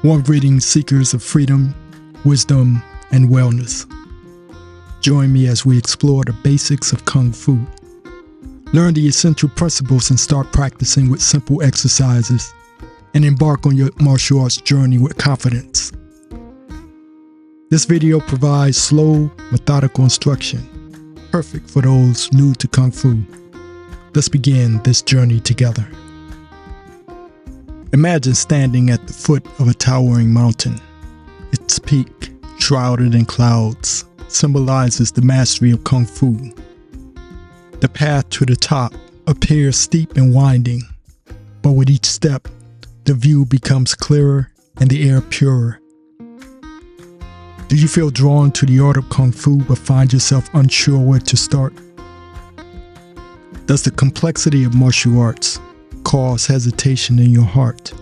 warm greetings, seekers of freedom, wisdom, and wellness. Join me as we explore the basics of Kung Fu. Learn the essential principles and start practicing with simple exercises, and embark on your martial arts journey with confidence. This video provides slow, methodical instruction, perfect for those new to Kung Fu. Let's begin this journey together. Imagine standing at the foot of a towering mountain. Its peak, shrouded in clouds, symbolizes the mastery of Kung Fu. The path to the top appears steep and winding, but with each step, the view becomes clearer and the air purer. Do you feel drawn to the art of Kung Fu but find yourself unsure where to start? Does the complexity of martial arts cause hesitation in your heart?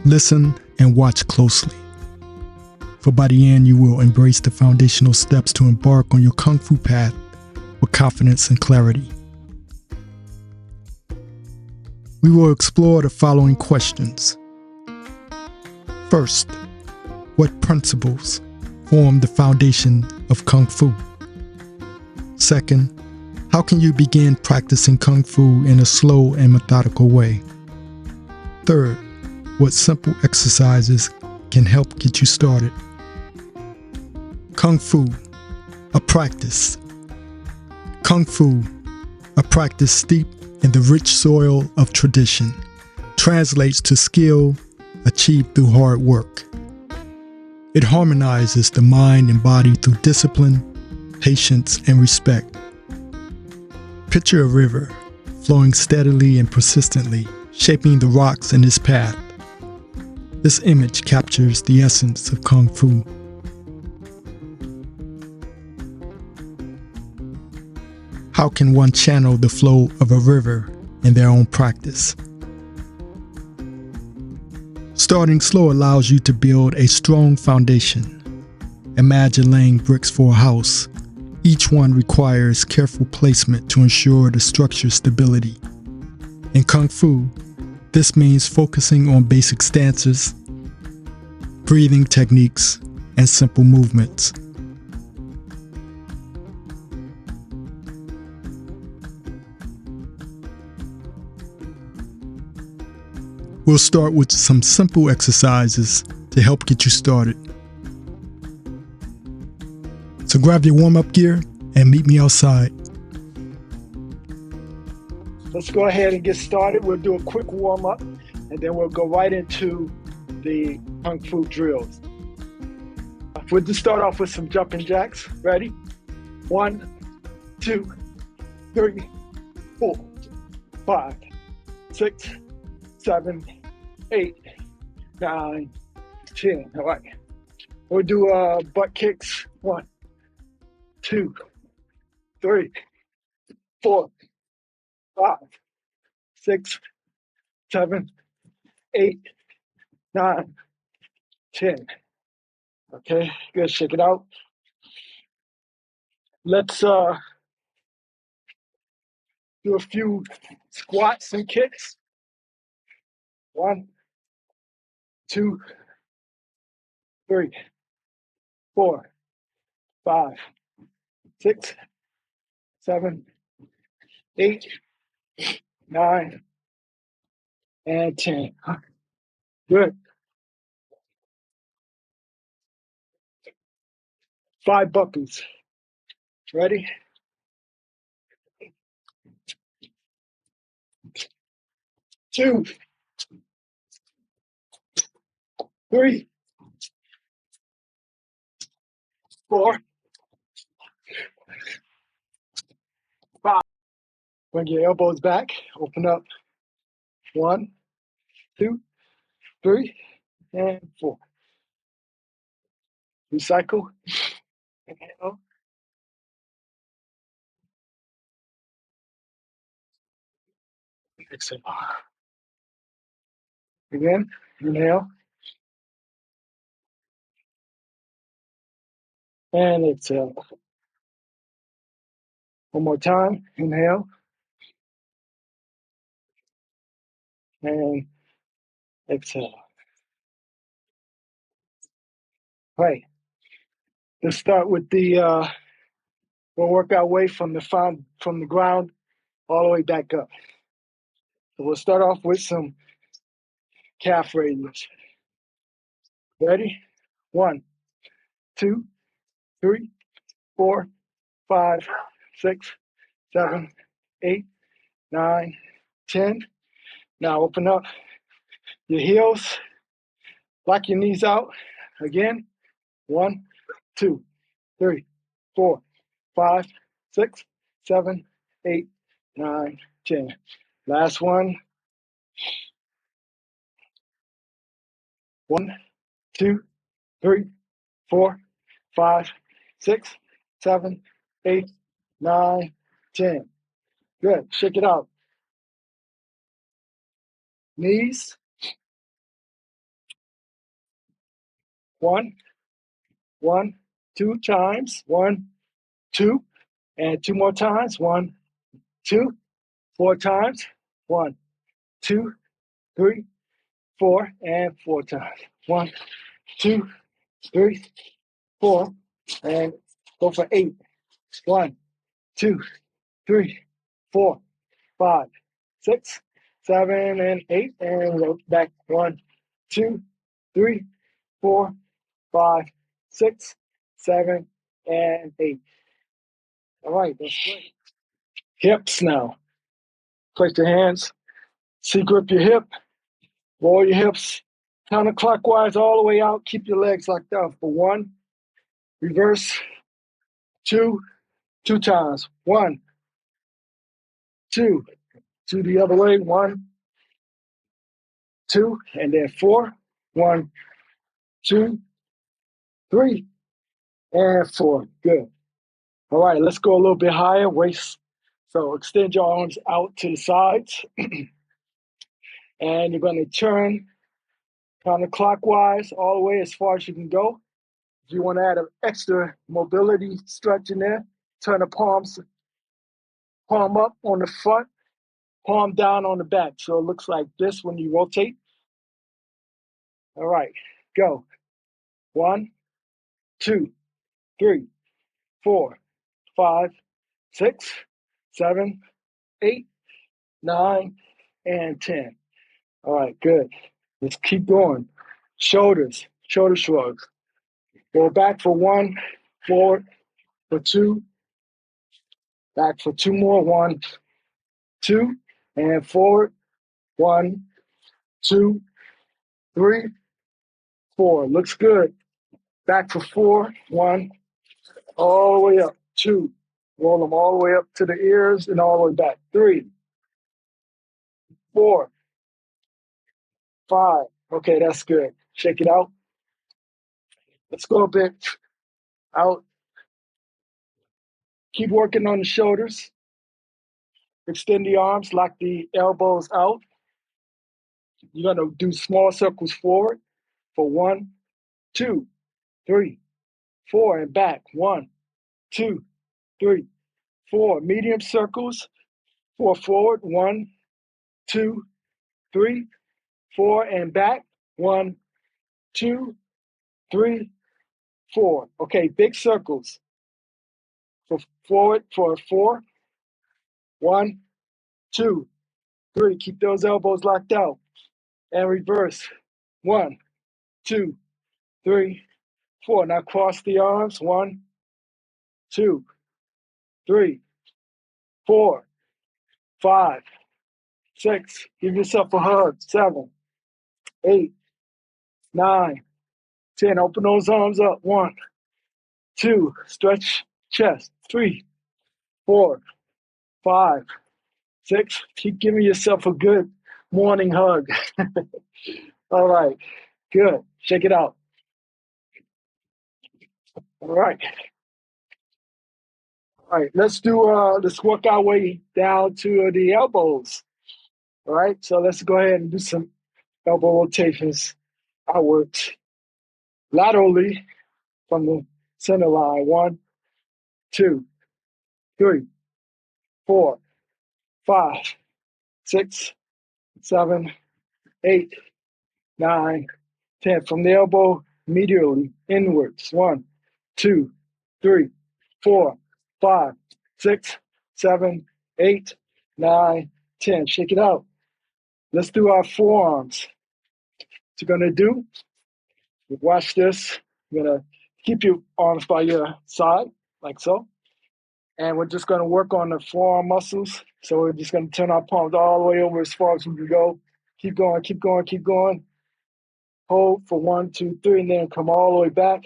Listen and watch closely, for by the end you will embrace the foundational steps to embark on your Kung Fu path with confidence and clarity. We will explore the following questions. First, what principles form the foundation of Kung Fu? Second, how can you begin practicing Kung Fu in a slow and methodical way? Third, what simple exercises can help get you started? Kung Fu, a practice. Kung Fu, a practice steeped in the rich soil of tradition, translates to skill achieved through hard work. It harmonizes the mind and body through discipline, patience, and respect. Picture a river flowing steadily and persistently, shaping the rocks in its path. This image captures the essence of Kung Fu. How can one channel the flow of a river in their own practice? Starting slow allows you to build a strong foundation. Imagine laying bricks for a house. Each one requires careful placement to ensure the structure's stability. In Kung Fu, this means focusing on basic stances, breathing techniques, and simple movements. We'll start with some simple exercises to help get you started. So grab your warm-up gear and meet me outside. Let's go ahead and get started. We'll do a quick warm-up and then we'll go right into the Kung Fu drills. We'll just start off with some jumping jacks. Ready? 1, 2, 3, 4, 5, 6, 7, 8, 9, 10. All right. We'll do butt kicks. 1, 2, 3, 4, 5, 6, 7, 8, 9, 10. Okay, good. Shake it out. Let's do a few squats and kicks. 1, 2, 3, 4, 5, 6, 7, 8, 9, and 10. Good. 5 buckles. Ready? 2, 3, 4, 5. Bring your elbows back. Open up. 1, 2, 3, and 4. Recycle. Inhale. Exhale. Again. Inhale. And exhale. One more time. Inhale. And exhale. Right. Let's start with the, we'll work our way from the ground all the way back up. So we'll start off with some calf raises. Ready? 1, 2, 3, 4, 5, 6, 7, 8, 9, 10. Now open up your heels, lock your knees out. Again, 1, 2, 3, 4, 5, 6, 7, 8, 9, 10. Last one. 1, 2, 3, 4, 5, 6, 7, 8, 9, 10. Good. Shake it out. Knees. 1, 1, 2 times. 1, 2, and 2 more times. 1, 2, 4 times. 1, 2, 3, 4, and 4 times. 1, 2, 3, 4, and go for 8. 1, 2, 3, 4, 5, 6, 7, and 8, and go back. 1, 2, 3, 4, 5, 6, 7, and 8. All right, that's great. Hips now. Place your hands, grip your hip, roll your hips counterclockwise all the way out. Keep your legs locked out for 1, reverse, 2, 2 times. 1, 2, to the other way. 1, 2, and then 4. 1, 2, 3, and 4. Good. All right, let's go a little bit higher. Waist. So extend your arms out to the sides. And you're going to turn counterclockwise all the way as far as you can go. If you want to add an extra mobility stretch in there, turn the palm up on the front, palm down on the back. So it looks like this when you rotate. All right, go. 1, 2, 3, 4, 5, 6, 7, 8, 9, and 10. All right, good. Let's keep going. Shoulders, shoulder shrugs. Go back for 1, forward for 2, back for 2 more. 1, 2, and forward. 1, 2, 3, 4. Looks good. Back for 4. 1, all the way up. 2. Roll them all the way up to the ears and all the way back. 3, 4, 5. Okay, that's good. Shake it out. Let's go a bit out. Keep working on the shoulders. Extend the arms, lock the elbows out. You're going to do small circles forward for 1, 2, 3, 4, and back. 1, 2, 3, 4. Medium circles for forward. 1, 2, 3, 4, and back. 1, 2, 3, 4. Okay, big circles for forward for 4. 1, 2, 3. Keep those elbows locked out. And reverse. 1, 2, 3, 4. Now cross the arms. 1, 2, 3, 4, 5, 6. Give yourself a hug. 7, 8, 9, 10. Open those arms up. 1, 2. Stretch chest. 3, 4, 5, 6. Keep giving yourself a good morning hug. All right. Good. Shake it out. All right. All right. Let's work our way down to the elbows. All right. So let's go ahead and do some elbow rotations outwards. Laterally from the center line. 1, 2, 3, 4, 5, 6, 7, 8, 9, 10. From the elbow, medially inwards. 1, 2, 3, 4, 5, 6, 7, 8, 9, 10. Shake it out. Let's do our forearms. What you're going to do, watch this. You're going to keep your arms by your side, like so. And we're just going to work on the forearm muscles. So we're just going to turn our palms all the way over as far as we can go. Keep going, keep going, keep going. Hold for 1, 2, 3, and then come all the way back.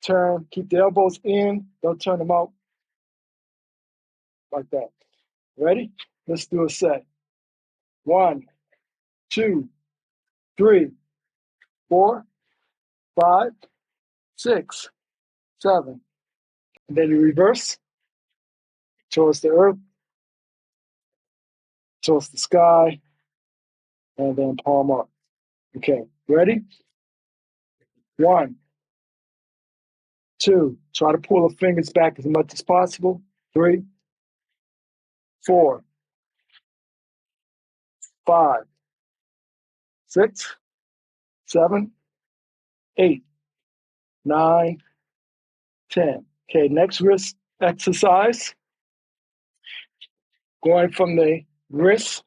Turn, keep the elbows in. Don't turn them out like that. Ready? Let's do a set. 1, 2, 3, 4, 5, 6, 7. And then you reverse towards the earth, towards the sky, and then palm up. Okay, ready? 1, 2. Try to pull the fingers back as much as possible. 3, 4, 5, 6, 7, 8, 9, 10. Okay, next wrist exercise. Going from the wrist,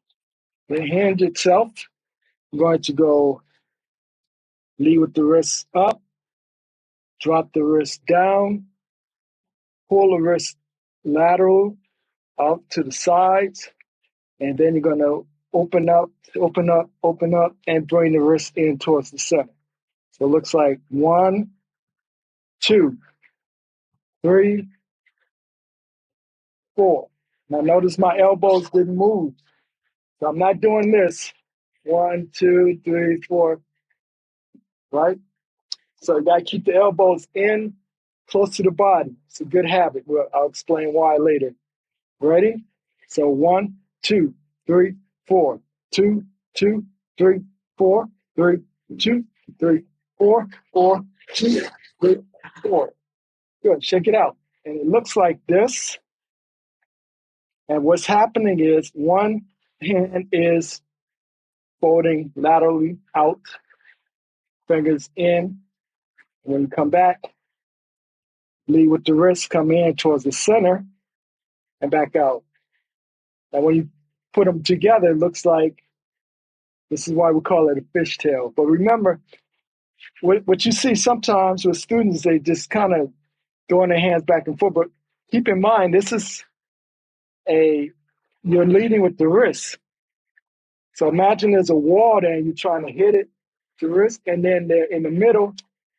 the hand itself, I'm going to go lead with the wrist up, drop the wrist down, pull the wrist lateral out to the sides, and then you're going to open up, open up, open up, and bring the wrist in towards the center. So it looks like 1, 2, 3, 4. Now notice my elbows didn't move. So I'm not doing this. 1, 2, 3, 4, right? So you gotta keep the elbows in, close to the body. It's a good habit. I'll explain why later. Ready? So 1, 2, 3, 4. 2, 2, 3, 4, 3, 2, 3, 4, 4, 2, 3, 4. Good. Shake it out. And it looks like this. And what's happening is one hand is folding laterally out, fingers in. When you come back, lead with the wrist, come in towards the center and back out. And when you put them together, it looks like, this is why we call it a fishtail. But remember, what you see sometimes with students, they just kind of throwing their hands back and forth. But keep in mind, this is you're leading with the wrist. So imagine there's a wall there and you're trying to hit it, the wrist, and then they're in the middle,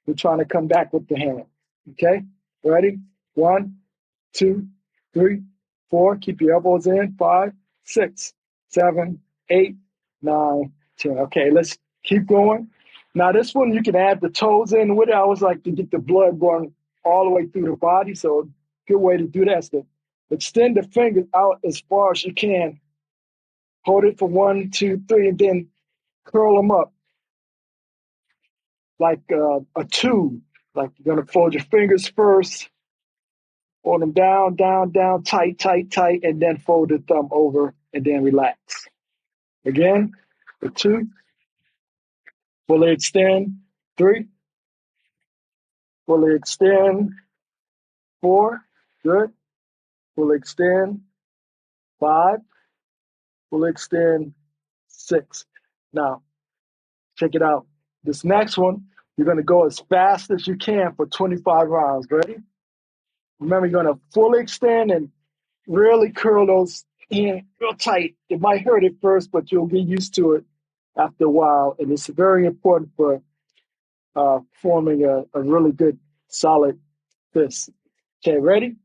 you're trying to come back with the hand. Okay? Ready? 1, 2, 3, 4. Keep your elbows in. 5, 6, 7, 8, 9, 10. Okay, let's keep going. Now this one, you can add the toes in with it. I always like to get the blood going all the way through the body. So a good way to do that is to extend the fingers out as far as you can. Hold it for 1, 2, 3, and then curl them up like a tube. Like you're gonna fold your fingers first, fold them down, down, down, tight, tight, tight, and then fold the thumb over and then relax. Again, the 2, fully extend, 3, fully extend, 4, good, fully extend, 5, fully extend, 6. Now, check it out. This next one, you're gonna go as fast as you can for 25 rounds. Ready? Remember, you're gonna fully extend and really curl those in real tight. It might hurt at first, but you'll get used to it after a while. And it's very important for forming a really good, solid fist. Okay, ready?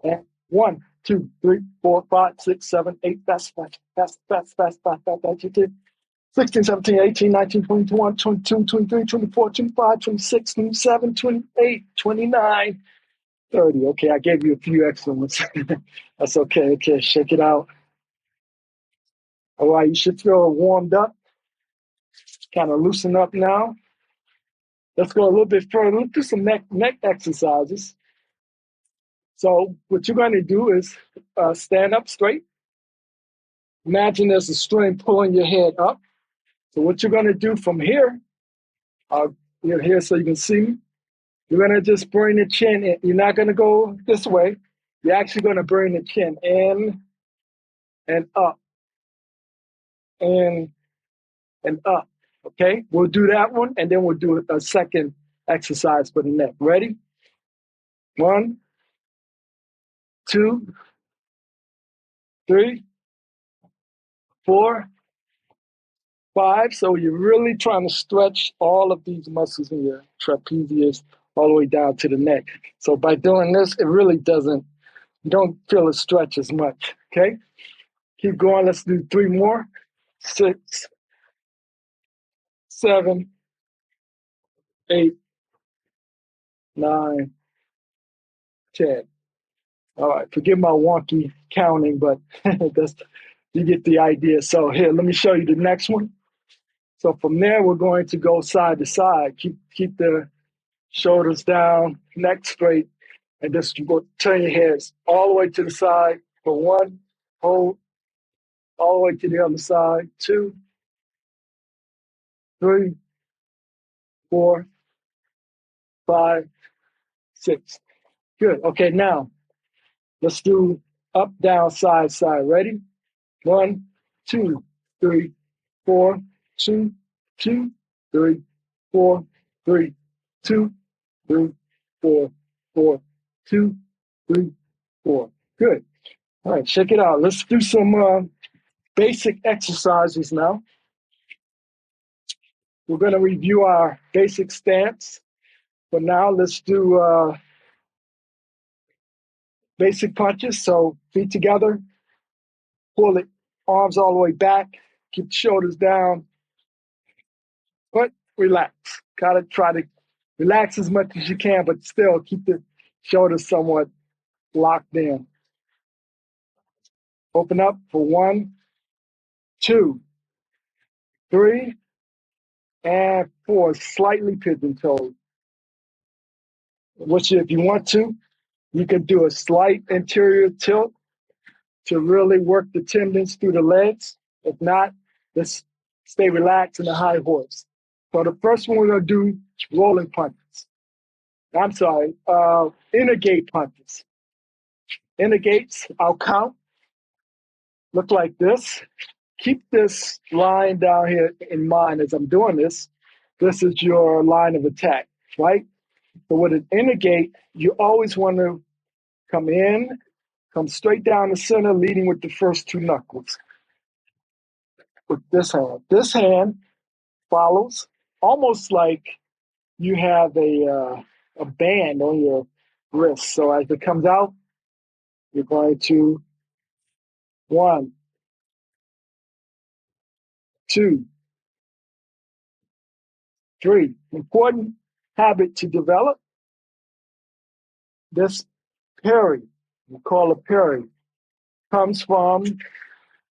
And 1, 2, 3, 4, 5, 6, 7, 8, fast, fast, fast, fast, fast, fast, fast, fast, 16, 17, 18, 19, 20, 21, 22, 23, 24, 25, 26, 27, 28, 29, 30. Okay, I gave you a few extra ones. That's okay. Okay, shake it out. All right, you should feel warmed up. Kind of loosen up now. Let's go a little bit further. Let's do some neck exercises. So what you're going to do is stand up straight. Imagine there's a string pulling your head up. So what you're going to do from here, You're here so you can see me. You're going to just bring the chin in. You're not going to go this way. You're actually going to bring the chin in and up, in and up. Okay, we'll do that one, and then we'll do a second exercise for the neck. Ready? 1, 2, 3, 4, 5. So you're really trying to stretch all of these muscles in your trapezius all the way down to the neck. So by doing this, it really doesn't, you don't feel it stretch as much. Okay, keep going. Let's do 3 more. 6, 7, 8, 9, 10. All right, forgive my wonky counting, but that's, you get the idea. So here, let me show you the next one. So from there, we're going to go side to side. Keep the shoulders down, neck straight, and just go turn your heads all the way to the side for 1, hold, all the way to the other side, 2, 3, 4, 5, 6. Good. Okay, now let's do up, down, side, side. Ready? 1, 2, 3, 4, 2, 2, 3, 4, 3, 2, 3, 4, 4, 2, 3, 4. Good. All right, check it out. Let's do some basic exercises now. We're going to review our basic stance. But now let's do basic punches. So feet together, pull it, arms all the way back, keep the shoulders down, but relax. Gotta try to relax as much as you can, but still keep the shoulders somewhat locked in. Open up for 1, 2, 3, and 4. Slightly pigeon-toed. Which, if you want to, you could do a slight anterior tilt to really work the tendons through the legs. If not, just stay relaxed in the high horse. So the first one we're going to do rolling punches. I'm sorry, inner gate punches. Inner gates, I'll count. Look like this. Keep this line down here in mind as I'm doing this. This is your line of attack, right? So with an inner gate, you always want to come in, come straight down the center, leading with the first 2 knuckles. With this hand. This hand follows almost like you have a band on your wrist. So as it comes out, you're going to 1, 2, 3. Important habit to develop. This parry, we call it parry, comes from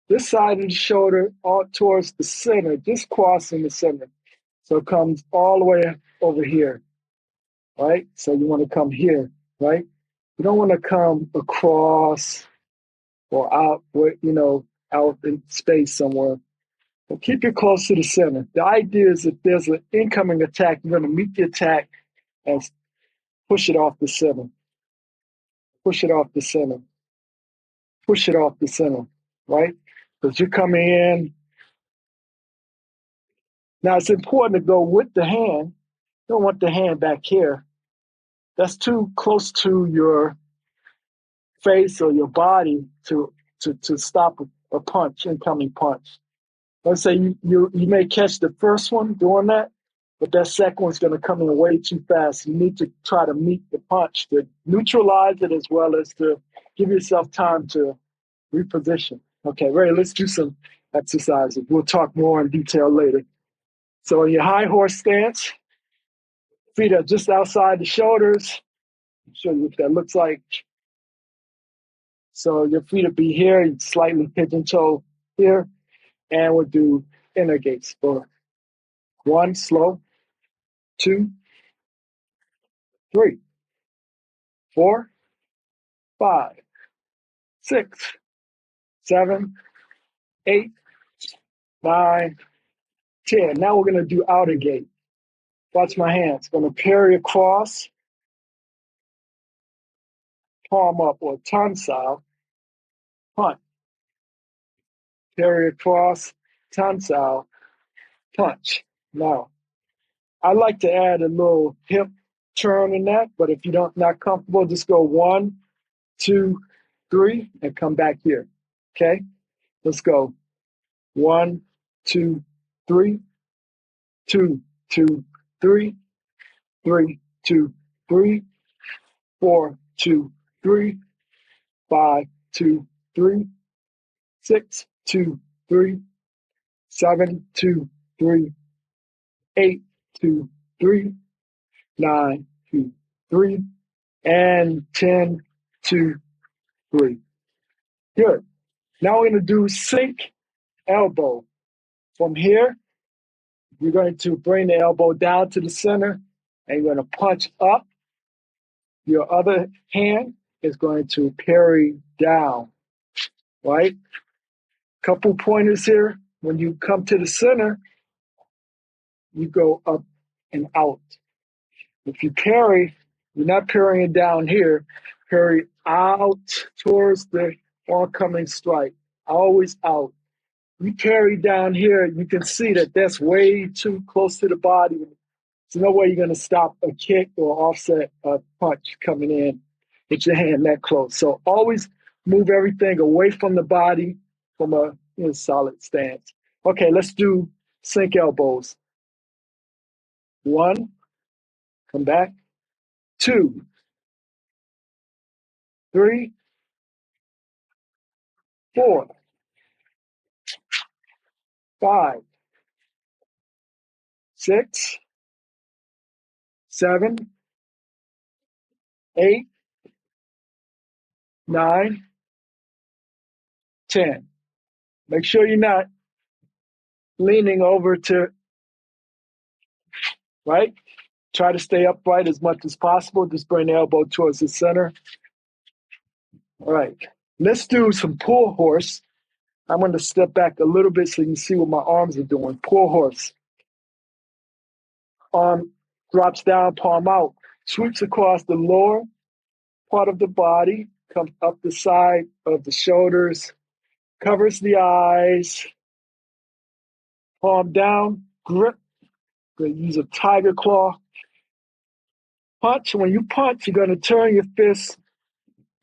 this side of the shoulder all towards the center, just crossing the center. So it comes all the way over here, right? So you want to come here, right? You don't want to come across or out, out in space somewhere. But keep it close to the center. The idea is if there's an incoming attack, you're going to meet the attack and push it off the center. Push it off the center. Push it off the center, right? Because you're coming in. Now, it's important to go with the hand. You don't want the hand back here. That's too close to your face or your body to stop a punch, incoming punch. Let's say you may catch the first one doing that, but that second one's going to come in way too fast. You need to try to meet the punch to neutralize it as well as to give yourself time to reposition. Okay, ready? Let's do some exercises. We'll talk more in detail later. So in your high horse stance, feet are just outside the shoulders. I'll show you what that looks like. So your feet will be here, slightly pigeon toe here, and we'll do inner gates for 1, slow, 2, 3, 4, 5, 6, 7, 8, 9, 10. Now we're going to do outer gate. Watch my hands. Going to parry across, palm up or tonsile, punch. Parry across, tonsile, punch. Now, I like to add a little hip turn in that, but if you're not comfortable, just go 1, 2, 3, and come back here. Okay? Let's go. 1, 2, 3, 2, 2, 3, 3, 2, 3, 4, 2, 3, 5, 2, 3, 6, 2, 3, 7, 2, 3, 8, 2, 3, 9, 2, 3, and 10, 2, 3. Good. Now we're going to do sink elbow. From here, you're going to bring the elbow down to the center, and you're going to punch up. Your other hand is going to parry down, right? Couple pointers here. When you come to the center, you go up and out. If you parry, you're not parrying down here. Parry out towards the oncoming strike. Always out. You parry down here, you can see that that's way too close to the body. There's no way you're going to stop a kick or offset a punch coming in with your hand that close. So always move everything away from the body from a solid stance. Okay, let's do sink elbows. 1, come back. 2, 3, 4, 5, 6, 7, 8, 9, 10. Make sure you're not leaning over to, right? Try to stay upright as much as possible. Just bring the elbow towards the center. All right. Let's do some pull horse. I'm going to step back a little bit so you can see what my arms are doing. Pull horse. Arm drops down, palm out. Sweeps across the lower part of the body. Comes up the side of the shoulders. Covers the eyes. Palm down. Grip. Going to use a tiger claw. Punch. When you punch, you're going to turn your fist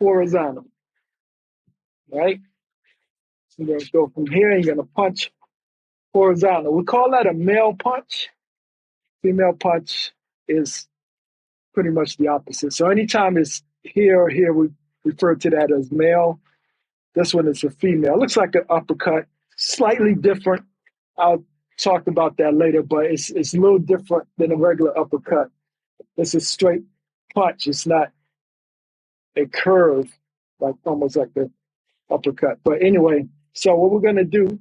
horizontal. Right? So you're going to go from here and you're going to punch horizontal. We call that a male punch. Female punch is pretty much the opposite. So anytime it's here or here, we refer to that as male. This one is a female. It looks like an uppercut, slightly different. I'll talk about that later, but it's a little different than a regular uppercut. It's a straight punch. It's not a curve, like almost like the uppercut. But anyway, so what we're going to do,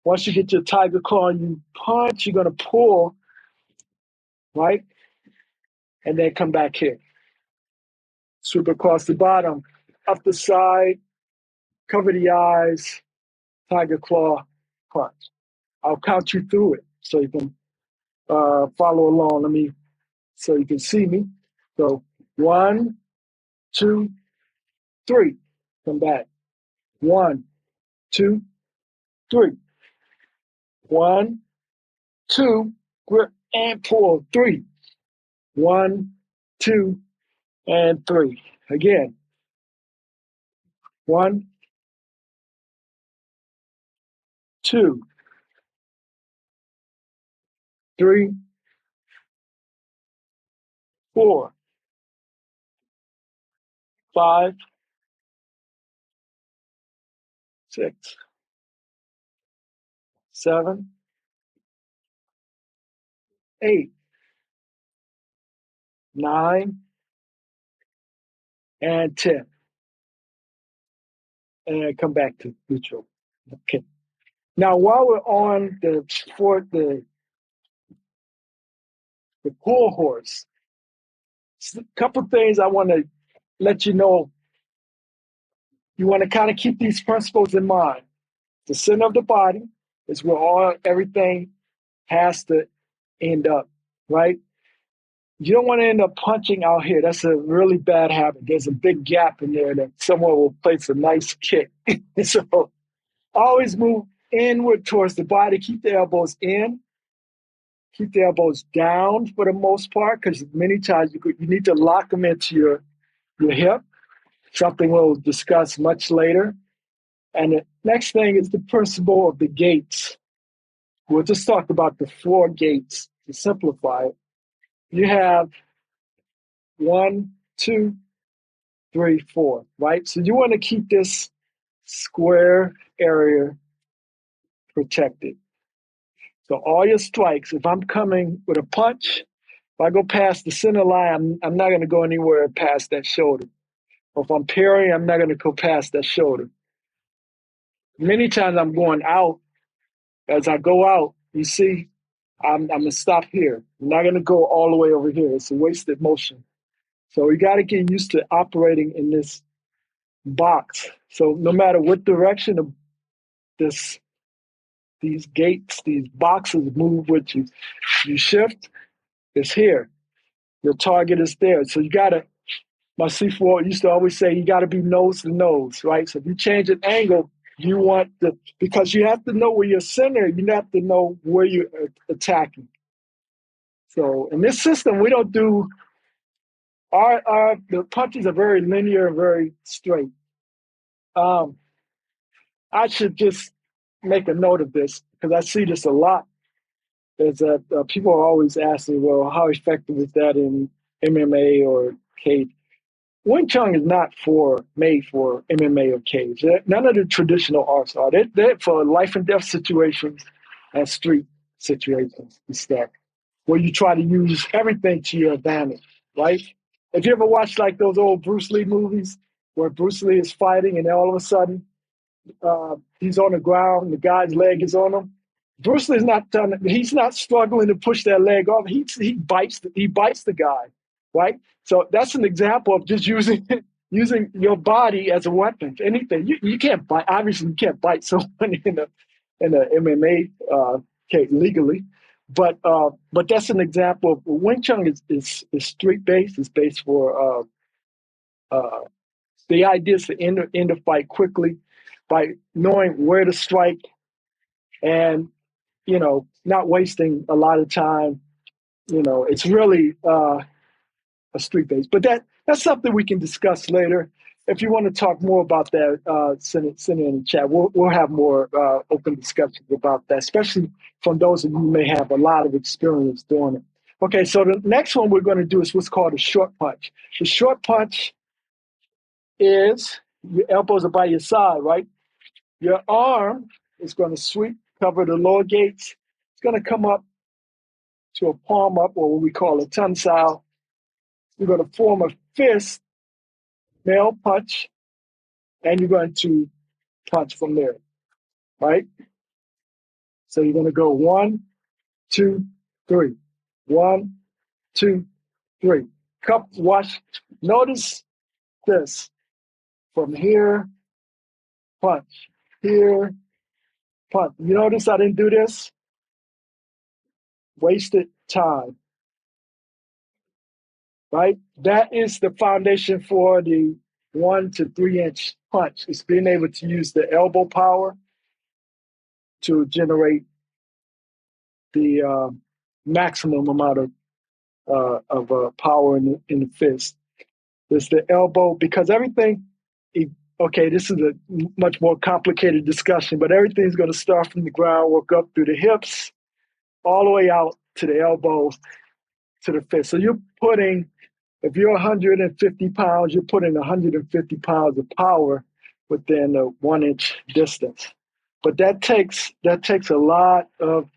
once you get your tiger claw and you punch, you're going to pull, right? And then come back here. Sweep across the bottom, up the side, cover the eyes, tiger claw, punch. I'll count you through it so you can follow along. So you can see me. So 1, 2, 3. Come back. 1, 2, 3. 1, 2, grip and pull. 3. 1, 2, and 3. Again. 1, 2, 3, 4, 5, 6, 7, 8, 9, and 10. And come back to neutral. Okay. Now, while we're on the pull horse, a couple things I want to let you know. You want to kind of keep these principles in mind. The center of the body is where everything has to end up, right? You don't want to end up punching out here. That's a really bad habit. There's a big gap in there that someone will place a nice kick. So always move inward towards the body. Keep the elbows in. Keep the elbows down for the most part, because many times you need to lock them into your hip, something we'll discuss much later. And the next thing is the principle of the gates. We'll just talk about the 4 gates to simplify it. You have 1, 2, 3, 4, right? So you want to keep this square area protected. So all your strikes, if I'm coming with a punch, if I go past the center line, I'm not going to go anywhere past that shoulder. Or if I'm parrying, I'm not going to go past that shoulder. Many times I'm going out. As I go out, you see, I'm going to stop here. I'm not going to go all the way over here. It's a wasted motion. So we got to get used to operating in this box. So no matter what direction of these gates, these boxes move with you, you shift, it's here. Your target is there. So you got to, my C4 used to always say, you got to be nose to nose, right? So if you change an angle, you want because you have to know where you're centered, you have to know where you're attacking. So in this system, we don't do, the punches are very linear and very straight. I should just make a note of this because I see this a lot. Is that people are always asking, well, how effective is that in MMA or cage? Wing Chun is not made for MMA or cage. None of the traditional arts are. They're for life and death situations and street situations and stuff, where you try to use everything to your advantage, right? If you ever watched like those old Bruce Lee movies where Bruce Lee is fighting and all of a sudden he's on the ground, the guy's leg is on him. Bruce Lee's not done. He's not struggling to push that leg off. He bites the guy, right? So that's an example of just using your body as a weapon. Anything you can't bite. Obviously, you can't bite someone in a MMA case legally, but that's an example of Wing Chun is street based. It's based for the idea is to end a fight quickly by knowing where to strike and, not wasting a lot of time. It's really a street base. But that's something we can discuss later. If you want to talk more about that, send it in the chat. We'll have more open discussions about that, especially from those of you who may have a lot of experience doing it. Okay, so the next one we're going to do is what's called a short punch. The short punch is your elbows are by your side, right? Your arm is going to sweep, cover the lower gates. It's going to come up to a palm up, or what we call a tensile. You're going to form a fist, male punch, and you're going to punch from there, right? So you're going to go 1, 2, 3. 1, 2, 3. Watch. Notice this. From here, punch. Here, punch. You notice I didn't do this? Wasted time, right? That is the foundation for the 1 to 3 inch punch. It's being able to use the elbow power to generate the maximum amount of power in the fist. There's the elbow, because everything, okay, this is a much more complicated discussion, but everything's going to start from the ground, work up through the hips, all the way out to the elbow, to the fist. So you're putting, if you're 150 pounds, you're putting 150 pounds of power within a 1 inch distance. But that takes a lot of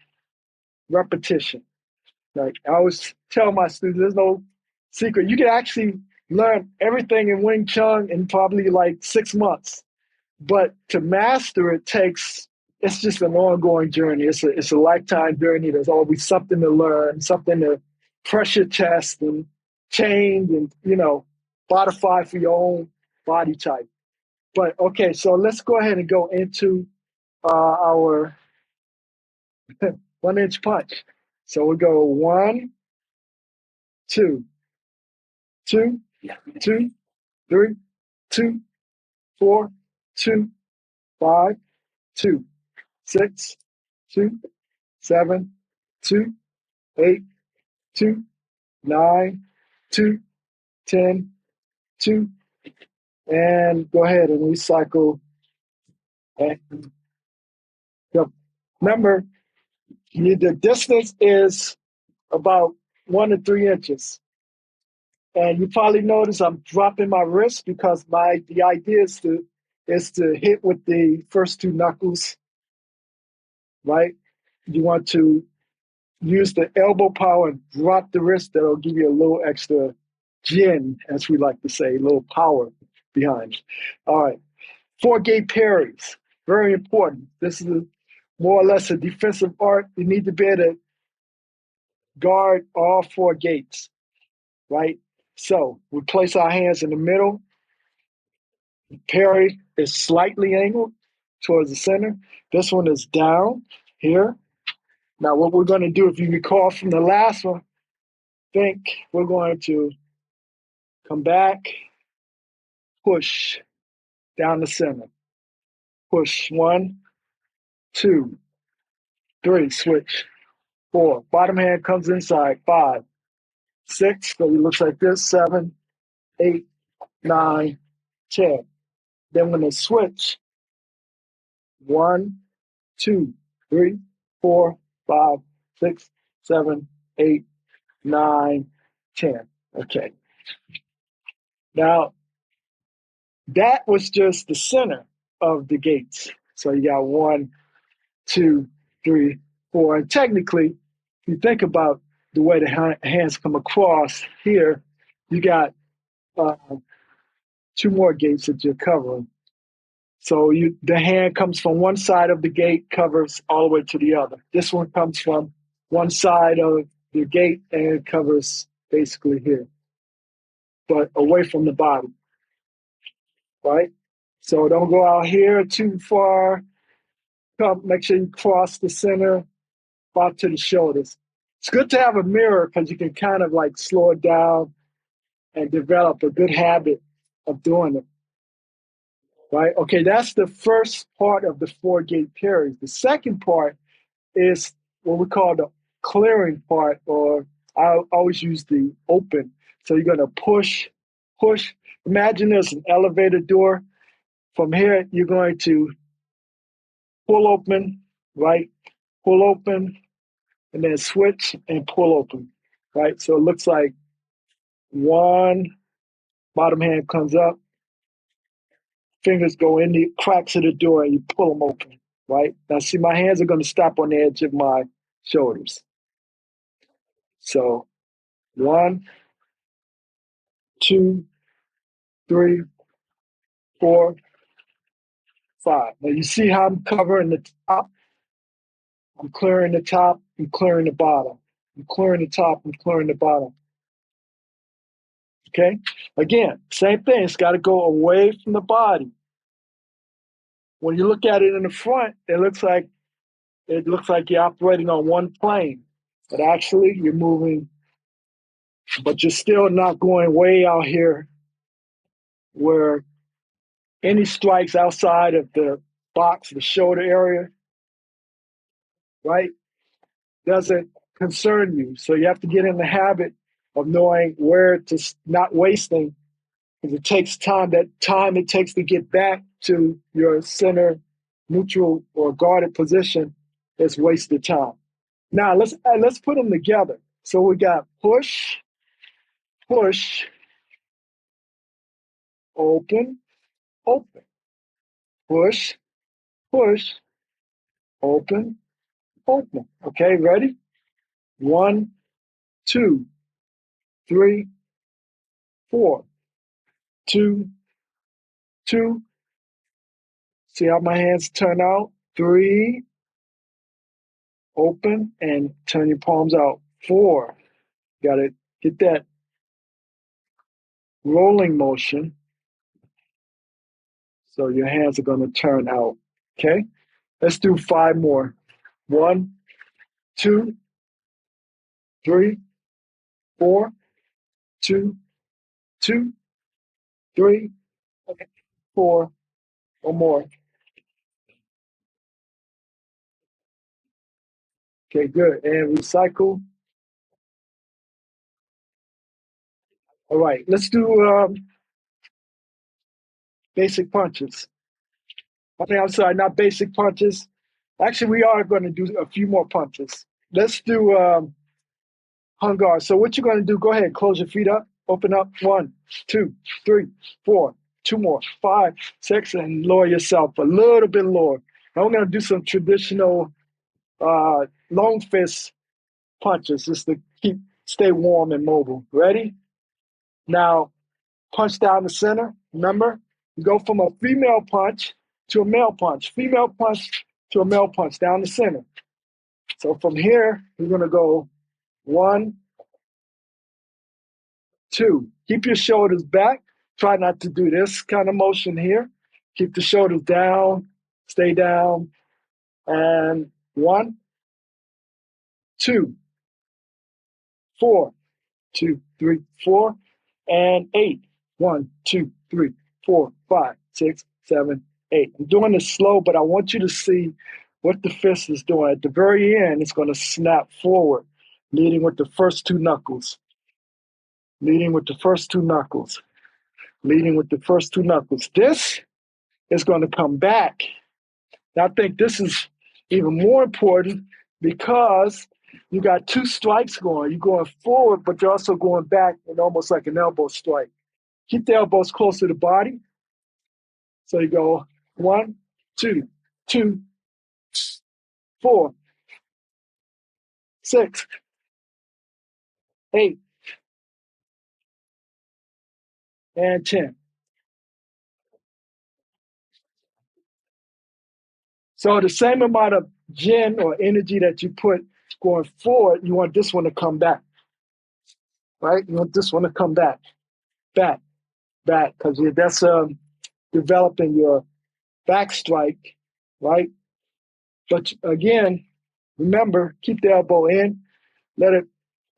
repetition. Like I always tell my students, there's no secret. You can actually learn everything in Wing Chun in probably like 6 months. But to master it it's just an ongoing journey. It's a lifetime journey. There's always something to learn, something to pressure test and change and, modify for your own body type. But okay, so let's go ahead and go into our 1 inch punch. So we go 1, 2, 2, 2, 3, 2, 4, 2, 5, 2, 6, 2, 7, 2, 8, 2, 9, 2, 10, 2, and go ahead and recycle. And remember, the distance is about 1 to 3 inches. And you probably notice I'm dropping my wrist because the idea is to hit with the first 2 knuckles, right? You want to use the elbow power and drop the wrist. That'll give you a little extra gin, as we like to say, a little power behind it. All right, 4-gate parries, very important. This is more or less a defensive art. You need to be able to guard all 4 gates, right? So we place our hands in the middle. The parry is slightly angled towards the center. This one is down here. Now what we're going to do, if you recall from the last one, think we're going to come back, push down the center. Push 1, 2, 3, switch, 4. Bottom hand comes inside, 5, 6, so it looks like this, 7, 8, 9, 10. Then when they switch, 1, 2, 3, 4, 5, 6, 7, 8, 9, 10. Okay. Now, that was just the center of the gates. So you got 1, 2, 3, 4. And technically, if you think about the way the hands come across here, you got 2 more gates that you're covering. So the hand comes from one side of the gate, covers all the way to the other. This one comes from one side of the gate and it covers basically here, but away from the body, right? So don't go out here too far. Make sure you cross the center, about to the shoulders. It's good to have a mirror because you can kind of like slow it down and develop a good habit of doing it, right? Okay, that's the first part of the 4-gate parries. The second part is what we call the clearing part, or I always use the open. So you're going to push, push. Imagine there's an elevator door. From here, you're going to pull open, right? Pull open, and then switch and pull open, right? So it looks like 1, bottom hand comes up, fingers go in the cracks of the door, and you pull them open, right? Now, see, my hands are going to stop on the edge of my shoulders. So 1, 2, 3, 4, 5. Now you see how I'm covering the top? I'm clearing the top, I'm clearing the bottom. I'm clearing the top, I'm clearing the bottom. Okay? Again, same thing. It's got to go away from the body. When you look at it in the front, it looks like you're operating on one plane. But actually, you're moving, but you're still not going way out here where any strikes outside of the box, the shoulder area, right, doesn't concern you. So you have to get in the habit of knowing where to not wasting, because it takes time. That time it takes to get back to your center, neutral or guarded position is wasted time. Now let's put them together. So we got push, push, open, open, push, push, open, open. Okay, ready? 1, 2, 3, 4. 2, 2. See how my hands turn out? 3, open, and turn your palms out. 4. Got to get that rolling motion. So your hands are going to turn out. Okay? Let's do 5 more. 1, 2, 3, 4, 2, 2, 3, 4, or more. Okay, good. And recycle. All right, let's do basic punches. I'm sorry, not basic punches. Actually, we are going to do a few more punches. Let's do hung guard. So what you're going to do, go ahead, close your feet up, open up, 1, 2, 3, 4, 2 more, 5, 6, and lower yourself a little bit lower. Now we're going to do some traditional long fist punches just to stay warm and mobile. Ready? Now, punch down the center. Remember, you go from a female punch to a male punch, female punch to a male punch down the center. So from here, we're going to go 1, 2. Keep your shoulders back. Try not to do this kind of motion here. Keep the shoulders down, stay down. And 1, 2, 4, 2, 3, 4, and 8. 1, 2, 3, 4, 5, 6, 7, 8. I'm doing this slow, but I want you to see what the fist is doing. At the very end, it's going to snap forward, leading with the first 2 knuckles. Leading with the first 2 knuckles. Leading with the first 2 knuckles. This is going to come back. Now, I think this is even more important because you got 2 strikes going. You're going forward, but you're also going back and almost like an elbow strike. Keep the elbows close to the body. So you go 1, 2, 2, 4, 6, 8, and 10. So the same amount of Jin or energy that you put going forward, you want this one to come back, right? You want this one to come back, back, because that's developing your back strike, right? But again, remember, keep the elbow in, let it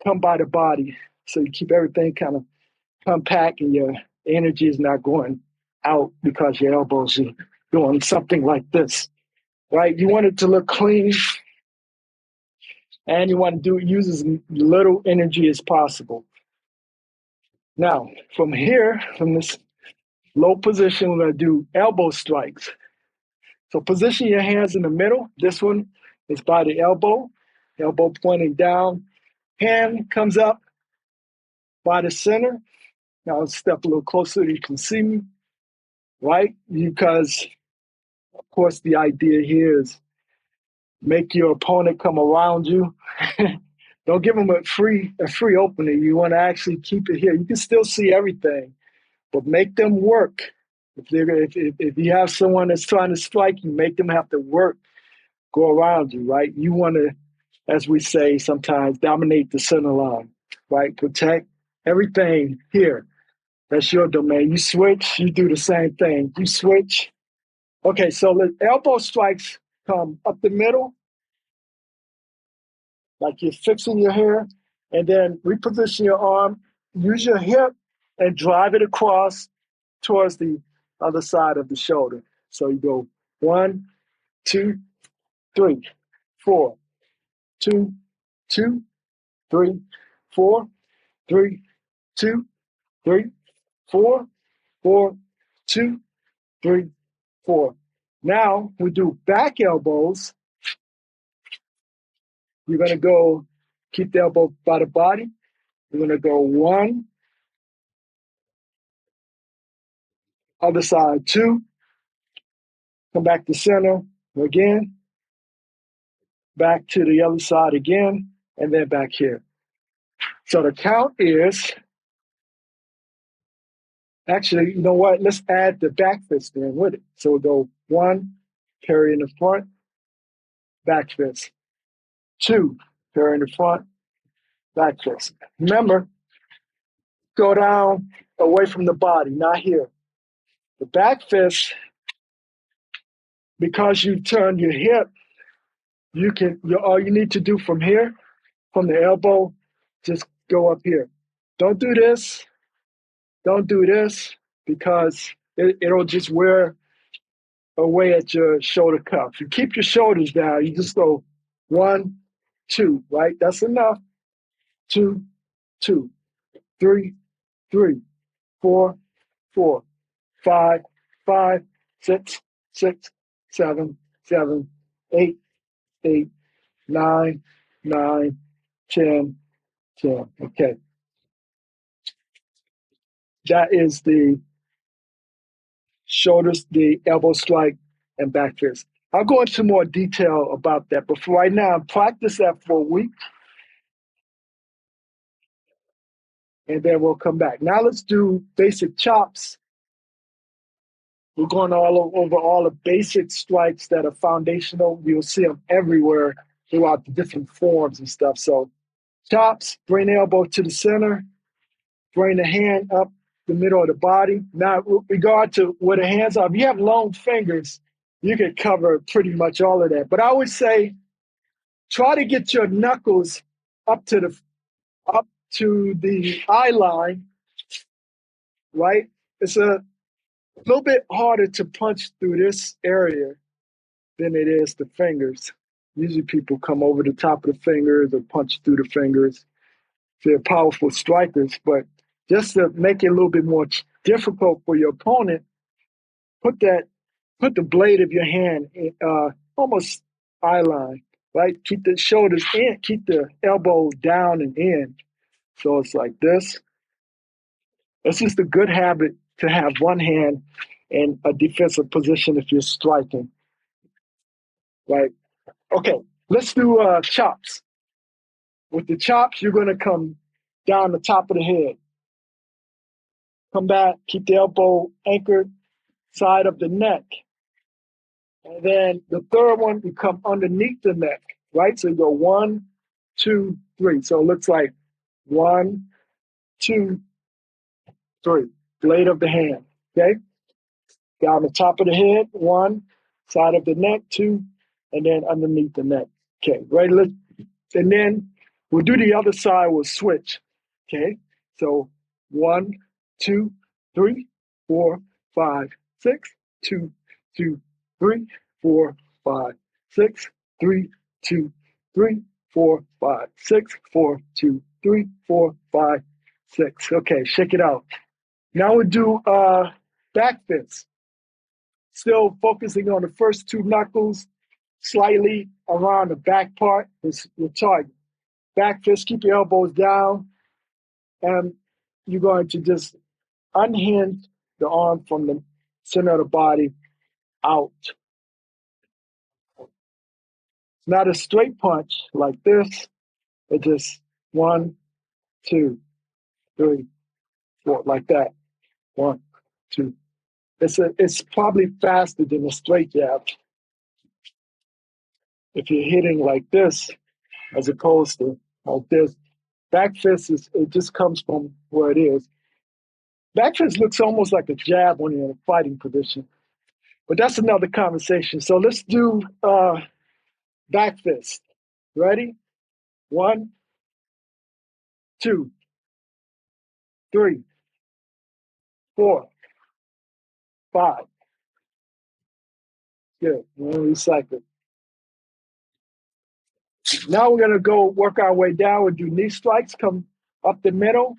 come by the body. So you keep everything kind of compact and your energy is not going out because your elbows are doing something like this, right? You want it to look clean and you want to use as little energy as possible. Now, from here, from this low position, we're going to do elbow strikes. So position your hands in the middle. This one is by the elbow pointing down. Hand comes up by the center. Now I'll step a little closer so you can see me, right? Because, of course, the idea here is make your opponent come around you. Don't give them a free opening. You want to actually keep it here. You can still see everything, but make them work. If you have someone that's trying to strike you, make them have to work, go around you, right? You want to, as we say sometimes, dominate the center line, right? Protect everything here. That's your domain. You switch, you do the same thing. You switch. Okay, so the elbow strikes come up the middle, like you're fixing your hair, and then reposition your arm, use your hip, and drive it across towards the other side of the shoulder. So you go 1, 2, 3, 4, 2, 2, 3, 4, 3, 2, 3, 4, 4, 2, 3, 4. Now we do back elbows. You're going to go, keep the elbow by the body. You're going to go 1, other side 2, come back to center again, back to the other side again, and then back here. So the count is, actually, you know what? Let's add the back fist in with it. So we'll go 1, carry in the front, back fist. 2, carry in the front, back fist. Remember, go down away from the body, not here. The back fist, because you turn your hip, all you need to do from here, from the elbow, just go up here. Don't do this. Don't do this because it'll just wear away at your shoulder cuff. You keep your shoulders down. You just go 1, 2, right? That's enough. 2, 2, 3, 3, 4, 4, 5, 5, 6, 6, 7, 7, 8, 8, 9, 9, 10, 10. Okay. That is the shoulders, the elbow strike, and back fist. I'll go into more detail about that, but for right now, practice that for a week, and then we'll come back. Now let's do basic chops. We're going over all the basic strikes that are foundational. You'll see them everywhere throughout the different forms and stuff. So chops, bring the elbow to the center, bring the hand up the middle of the body. Now, with regard to where the hands are, if you have long fingers, you can cover pretty much all of that. But I would say try to get your knuckles up to the eye line, right? It's a little bit harder to punch through this area than it is the fingers. Usually people come over the top of the fingers or punch through the fingers. They're powerful strikers, but just to make it a little bit more difficult for your opponent, put the blade of your hand in, almost eye line, right? Keep the shoulders in, keep the elbow down and in. So it's like this. It's just a good habit to have one hand in a defensive position if you're striking, right? Okay, let's do chops. With the chops, you're going to come down the top of the head. Come back, keep the elbow anchored side of the neck. And then the third one, you come underneath the neck, right? So you go 1, 2, 3. So it looks like 1, 2, 3. Blade of the hand, okay? Down the top of the head, 1, side of the neck, 2, and then underneath the neck. Okay, right? And then we'll do the other side, we'll switch. Okay, so 1, 2, 3, 4, 5, 6, 2, 2, 3, 4, 5, 6, 3, 2, 3, 4, 5, 6, 4, 2, 3, 4, 5, 6. Okay, shake it out. Now we'll do back fists. Still focusing on the first 2 knuckles, slightly around the back part is your target. Back fist, keep your elbows down, and you're going to just unhinge the arm from the center of the body out. It's not a straight punch like this. It's just 1, 2, 3, 4, like that. 1, 2. It's probably faster than a straight jab if you're hitting like this as opposed to like this. Back fist it just comes from where it is. Back fist looks almost like a jab when you're in a fighting position, but that's another conversation. So let's do back fist. Ready? 1, 2, 3, 4, 5. Good. We'll recycle. Now we're gonna go work our way down. We'll do knee strikes. Come up the middle.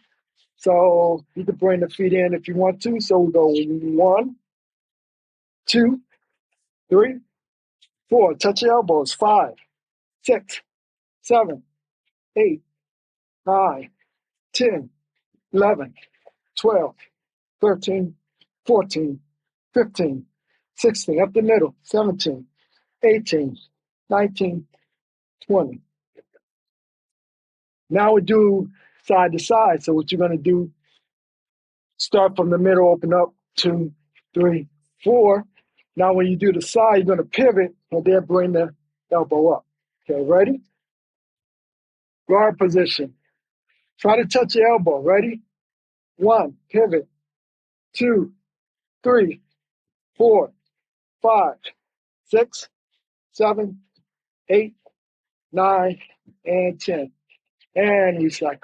So you can bring the feet in if you want to. So we go 1, 2, 3, 4. Touch your elbows. 5, 6, 7, 8, 9, 10, 11, 12, 13, 14, 15, 16. Up the middle. 17, 18, 19, 20. Now we do side to side. So what you're going to do, start from the middle, open up 2, 3, 4. Now when you do the side, you're going to pivot and then bring the elbow up. Okay, ready? Guard position. Try to touch your elbow. Ready? 1, pivot. 2, 3, 4, 5, 6, 7, 8, 9, and 10. And recycle.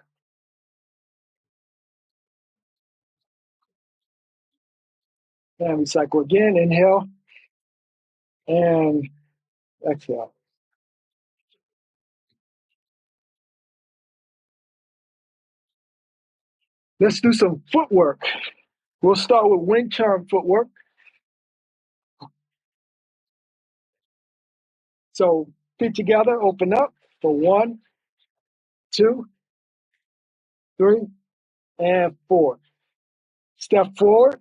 And we cycle again. Inhale and exhale. Let's do some footwork. We'll start with Wing Chun footwork. So feet together, open up for 1, 2, 3, and 4. Step forward.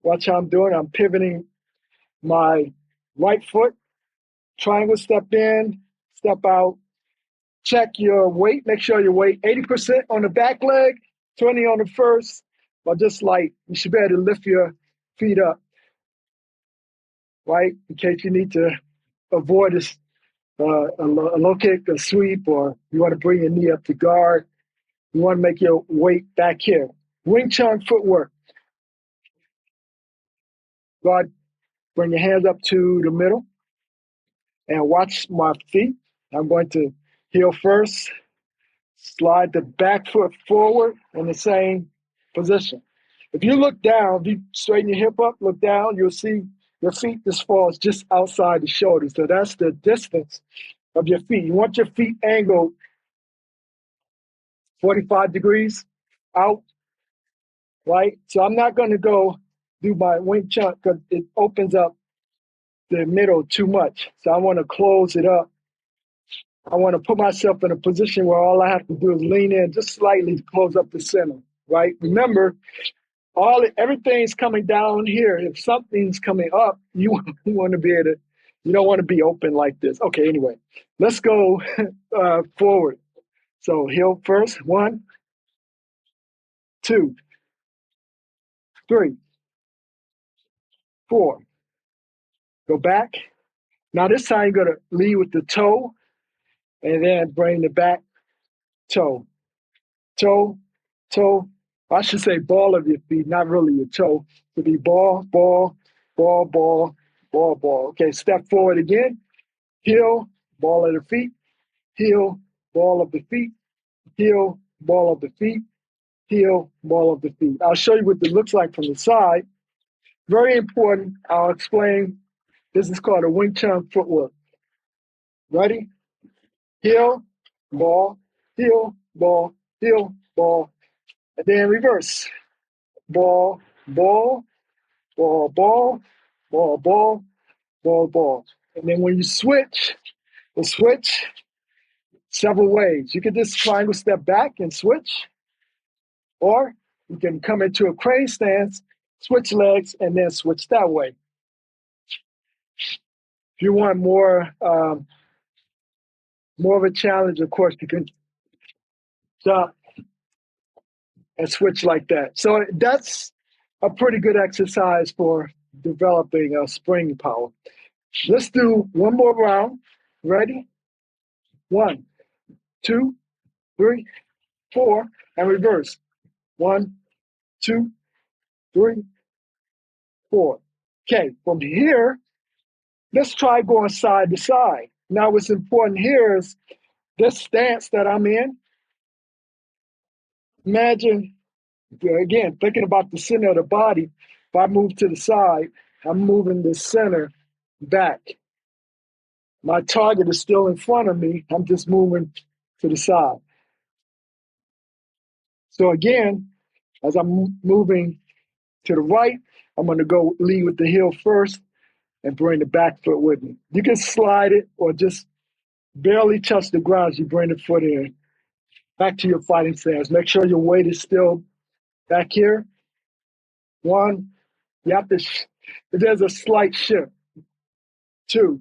Watch how I'm doing. I'm pivoting my right foot. Triangle step in, step out. Check your weight. Make sure your weight 80% on the back leg, 20 on the first, or just light. You should be able to lift your feet up, right? In case you need to avoid a low kick, a sweep, or you want to bring your knee up to guard. You want to make your weight back here. Wing Chun footwork. Guard, bring your hands up to the middle and watch my feet. I'm going to heel first, slide the back foot forward in the same position. If you look down, if you straighten your hip up, look down, you'll see your feet just falls just outside the shoulder. So that's the distance of your feet. You want your feet angled 45 degrees out, right? So I'm not going to go do my Wing Chun because it opens up the middle too much. So I want to close it up. I want to put myself in a position where all I have to do is lean in just slightly to close up the center, right? Remember, everything's coming down here. If something's coming up, you want to be able to, you don't want to be open like this. Okay, anyway, let's go forward. So heel first, 1, 2, 3, 4. Go back. Now this time you're going to lead with the toe and then bring the back toe. Toe, toe. I should say ball of your feet, not really your toe. To be ball, ball, ball, ball, ball, ball. Okay, step forward again. Heel, ball of the feet. Heel, ball of the feet. Heel, ball of the feet. Heel, ball of the feet. I'll show you what it looks like from the side. Very important. I'll explain. This is called a Wing Chun footwork. Ready? Heel, ball, heel, ball, heel, ball, and then reverse. Ball, ball, ball, ball, ball, ball, ball, ball. And then when you switch, we'll switch several ways. You can just triangle step back and switch, or you can come into a crane stance, switch legs, and then switch that way. If you want more of a challenge, of course, you can jump and switch like that. So that's a pretty good exercise for developing spring power. Let's do one more round. Ready? 1, 2, 3, 4, and reverse. 1, 2, 3, 4. Okay, from here, let's try going side to side. Now, what's important here is this stance that I'm in. Imagine, again, thinking about the center of the body. If I move to the side, I'm moving the center back. My target is still in front of me. I'm just moving to the side. So again, as I'm moving to the right, I'm going to go lead with the heel first and bring the back foot with me. You can slide it or just barely touch the ground as you bring the foot in. Back to your fighting stance. Make sure your weight is still back here. 1, you have to, there's a slight shift. 2,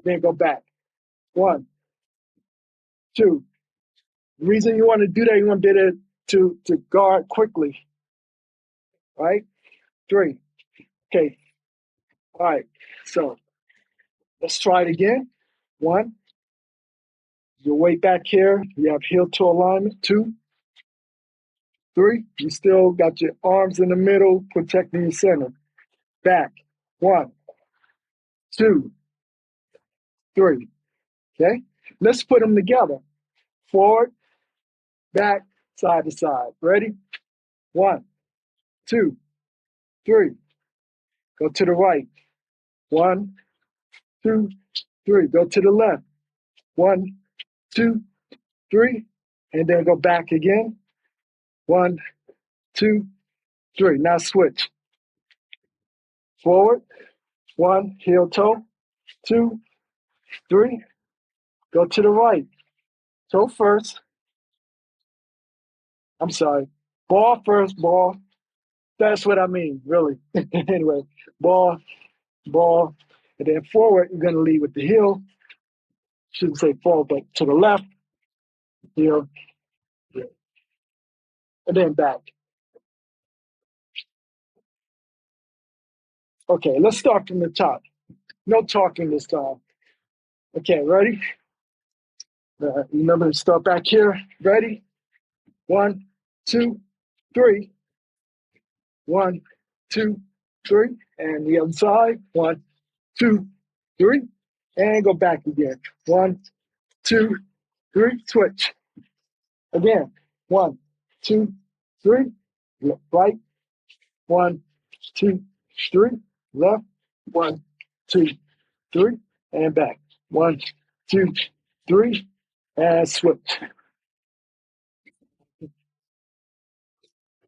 then go back. 1, 2. The reason you want to do that, you want to be able to guard quickly. Right? 3. Okay. All right. So let's try it again. 1. Your weight back here. You have heel toe alignment. 2. 3. You still got your arms in the middle, protecting your center. Back. 1, 2, 3. Okay. Let's put them together. Forward, back, side to side. Ready? 1, 2, 3, Go to the right. 1, 2, 3. Go to the left. 1, 2, 3. And then go back again. 1, 2, 3. Now switch. Forward. 1, heel toe. 2, 3. Go to the right. Toe first. I'm sorry. Ball first, ball. That's what I mean, really. Anyway, ball, ball. And then forward, you're going to lead with the heel. Shouldn't say forward, but to the left. Heel. And then back. Okay, let's start from the top. No talking this time. Okay, ready? Remember to start back here. Ready? 1, 2, 3. 1, 2, 3. And the other side. 1, 2, 3. And go back again. 1, 2, 3. Switch. Again. 1, 2, 3. Right. 1, 2, 3. Left. 1, 2, 3. And back. 1, 2, 3. And switch.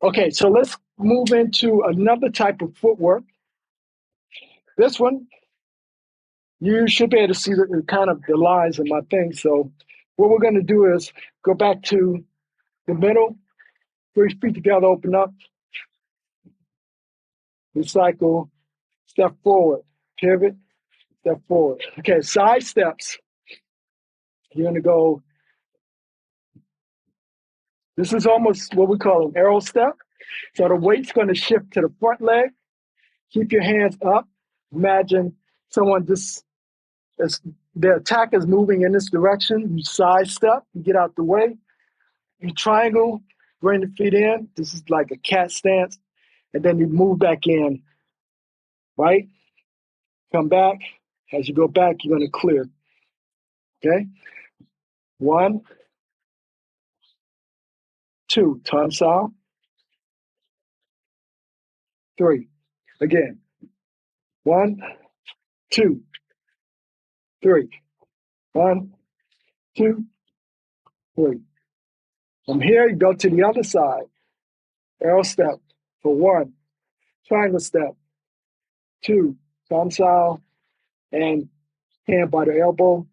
Okay, so let's move into another type of footwork. This one, you should be able to see the kind of the lines in my thing. So what we're going to do is go back to the middle, 3 feet together, open up, recycle, step forward, pivot, step forward. Okay, side steps. You're going to go, this is almost what we call an arrow step. So the weight's going to shift to the front leg. Keep your hands up. Imagine someone just, the attack is moving in this direction. You sidestep, you get out the way. You triangle, bring the feet in. This is like a cat stance. And then you move back in, right? Come back. As you go back, you're going to clear. Okay? 1, 2, turn south. 3. Again. 1, 2, 3. 1, 2, 3. From here, you go to the other side. Arrow step for 1. Triangle step. 2. Turn south. And hand by the elbow.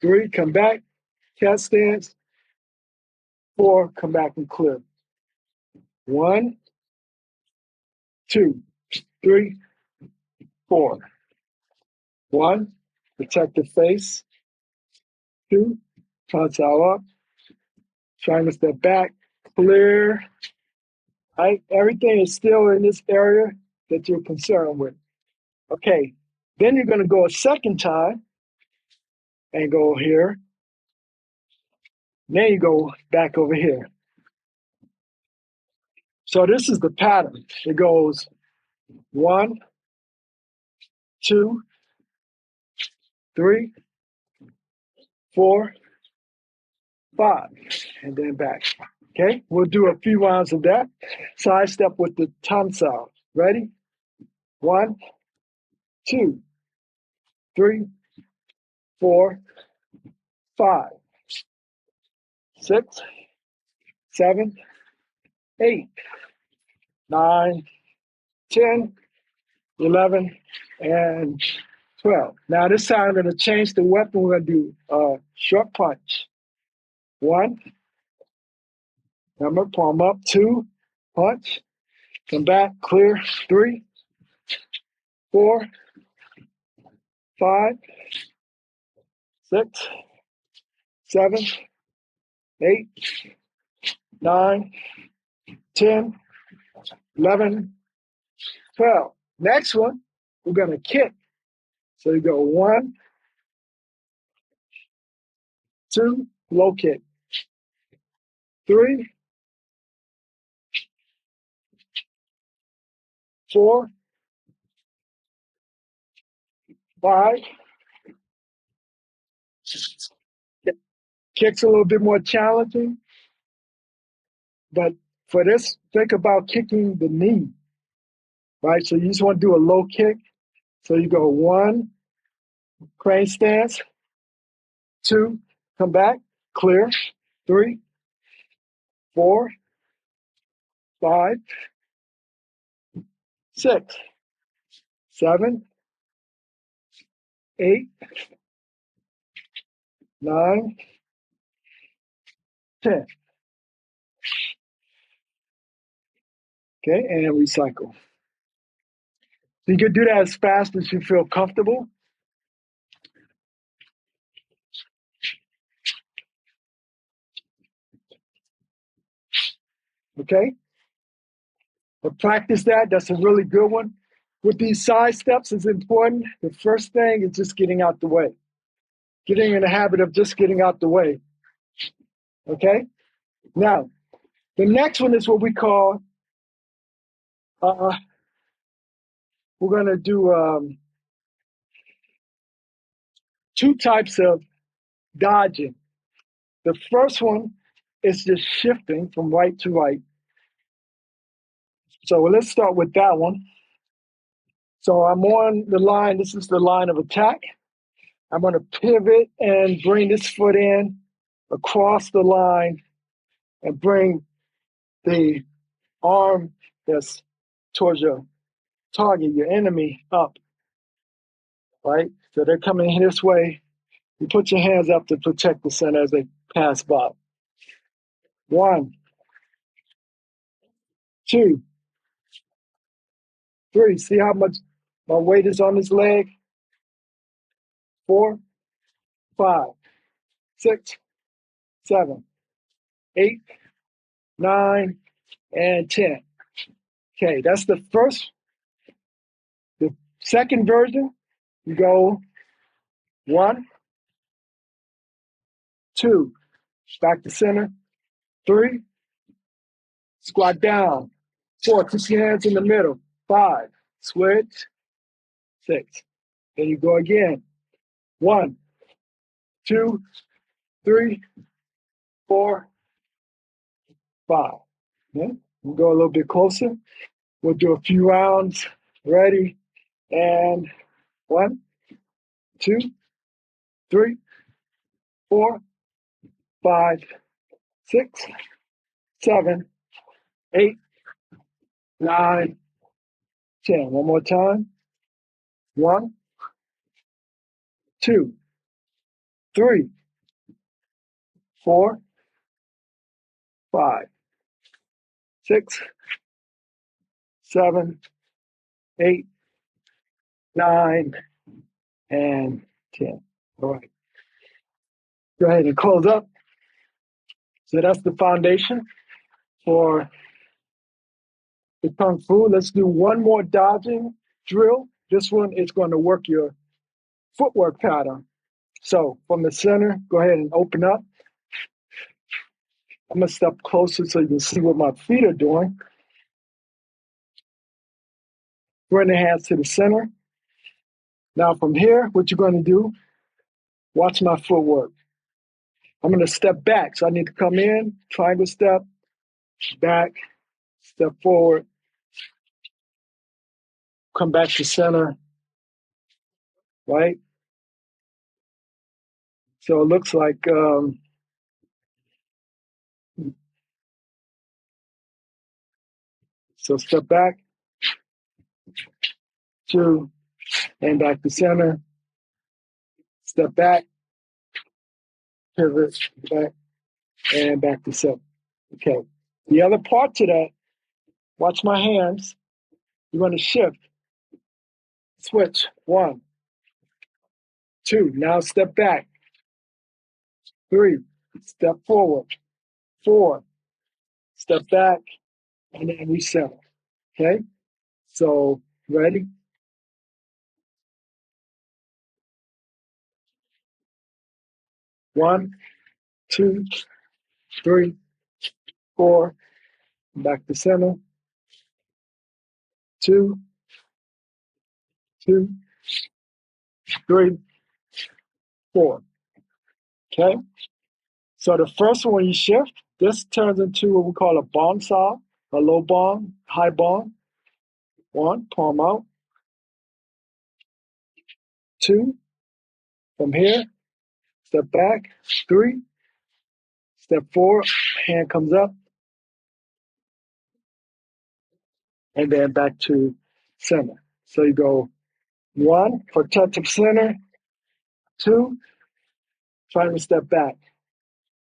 3. Come back. Cat stance. 4. Come back and clear. 1, 2, 3, 4. 1, protect the face. 2, tonsil up. Trying to step back, clear. Right? Everything is still in this area that you're concerned with. Okay, then you're going to go a second time and go here. Then you go back over here. So this is the pattern. It goes 1, 2, 3, 4, 5, and then back. Okay, we'll do a few rounds of that. Side step with the tonsil. Ready? 1, 2, 3, 4, 5, 6, 7, 8, 9, 10, 11, and 12. Now this time I'm going to change the weapon. We're going to do a short punch. 1, remember, palm up. 2, punch. Come back, clear. 3, 4, 5, 6, 7, 8, 9, 10, 11, 12. Next one, we're going to kick. So you go 1, 2, low kick. 3, 4, 5. Kick's a little bit more challenging, but for this, think about kicking the knee. right? So you just want to do a low kick. So you go 1, crane stance, 2, come back, clear, 3, 4, 5, 6, 7, 8, 9, 10. Okay, and recycle. So you can do that as fast as you feel comfortable. Okay, but practice that. That's a really good one. With these side steps is important. The first thing is just getting out the way. Getting in the habit of just getting out the way. Okay, now the next one is what we call, we're going to do 2 types of dodging. The first one is just shifting from right to right. So let's start with that one. So I'm on the line. This is the line of attack. I'm going to pivot and bring this foot in across the line and bring the arm that's towards your target, your enemy, up, right? So they're coming this way. You put your hands up to protect the center as they pass by. 1, 2, 3. See how much my weight is on this leg? 4, 5, 6, 7, 8, 9, and 10. Okay, that's the first. The second version, you go 1, 2, back to center, 3, squat down, 4, keep your hands in the middle, 5, switch, 6. Then you go again, 1, 2, 3, 4, 5. Okay? We'll go a little bit closer. We'll do a few rounds. Ready? And 1, 2, 3, 4, 5, 6, 7, 8, 9, 10. One more time. 1, 2, 3, 4, 5, 6, 7, 8, 9, and 10. All right. Go ahead and close up. So that's the foundation for the Kung Fu. Let's do one more dodging drill. This one is going to work your footwork pattern. So from the center, go ahead and open up. I'm going to step closer so you can see what my feet are doing. Bring the hands to the center. Now from here, what you're going to do, watch my footwork. I'm going to step back. So I need to come in, triangle step, back, step forward, come back to center, right? So it looks like, so step back, 2, and back to center, step back, pivot, back, and back to center. Okay. The other part to that, watch my hands. You're going to shift, switch, 1, 2, now step back, 3, step forward, 4, step back, and then reset. Okay? So, ready? One, 2, 3, 4, back to center. 2, 2, 3, 4. Okay? So the first one you shift, this turns into what we call a bong saw, a low bong, high bong. 1, palm out. 2, from here, step back. 3, step forward, hand comes up. And then back to center. So you go 1 for touch of center. 2, trying to step back.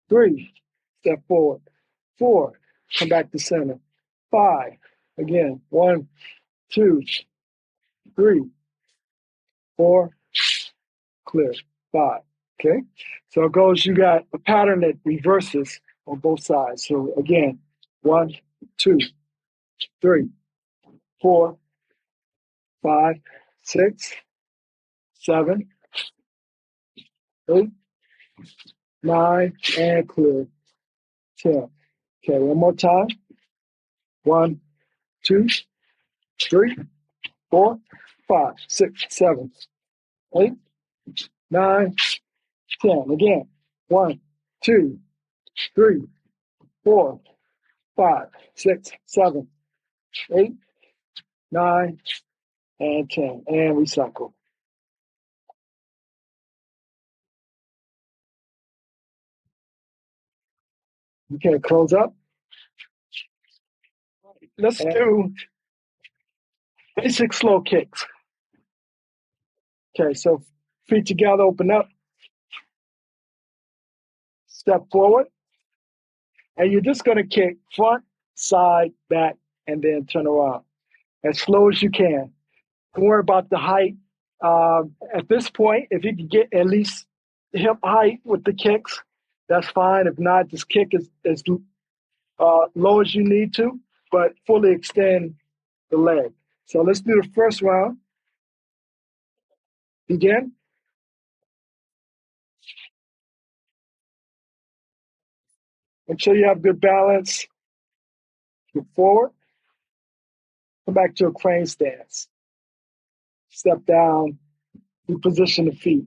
3, step forward. 4, come back to center. 5, again, 1, 2, 3, 4, clear. 5. Okay, so it goes, you got a pattern that reverses on both sides. So again, 1, 2, 3, 4, 5, 6, 7, 8, 9, and clear. 10. Okay, one more time. 1, 2, 3, 4, 5, 6, 7, 8, 9, 10. Again. 1, 2, 3, 4, 5, 6, 7, 8, 9, and 10. And recycle. Okay, close up. Let's do basic slow kicks. Okay, so feet together, open up. Step forward. And you're just going to kick front, side, back, and then turn around as slow as you can. Don't worry about the height. At this point, if you can get at least hip height with the kicks, that's fine. If not, just kick as low as you need to, but fully extend the leg. So let's do the first round. Begin. Make sure you have good balance. Get forward. Come back to a crane stance. Step down. Reposition the feet.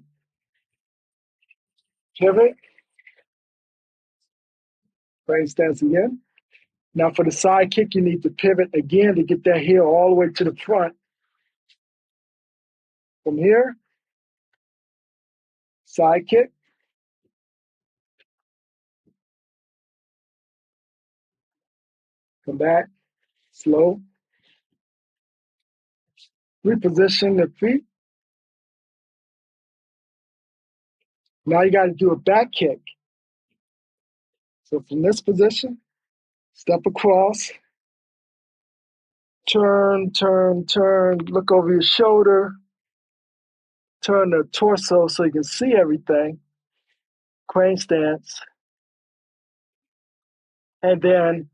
Pivot. Crane stance again. Now for the side kick, you need to pivot again to get that heel all the way to the front. From here, side kick. Come back, slow. Reposition the feet. Now you got to do a back kick. So from this position, step across, turn, turn, turn, look over your shoulder, turn the torso so you can see everything, crane stance, and then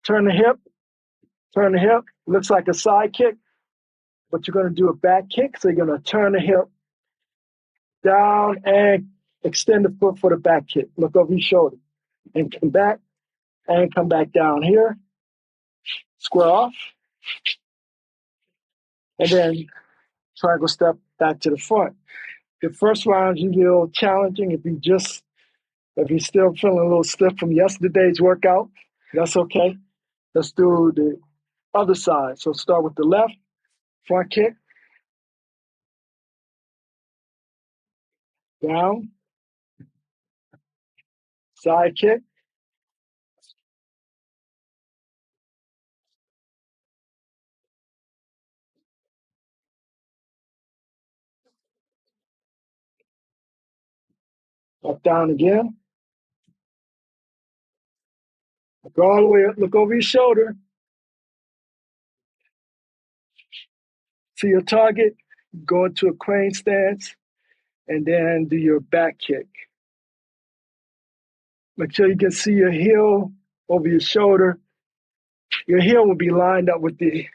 turn the hip, looks like a side kick, but you're going to do a back kick, so you're going to turn the hip down and extend the foot for the back kick. Look over your shoulder and come back down here. Square off. And then triangle step back to the front. The first round is a little challenging. If you're still feeling a little stiff from yesterday's workout, that's okay. Let's do the other side. So start with the left, front kick, down, side kick, up, down again. Go all the way up, look over your shoulder. See your target, go into a crane stance, and then do your back kick. Make sure you can see your heel over your shoulder. Your heel will be lined up with the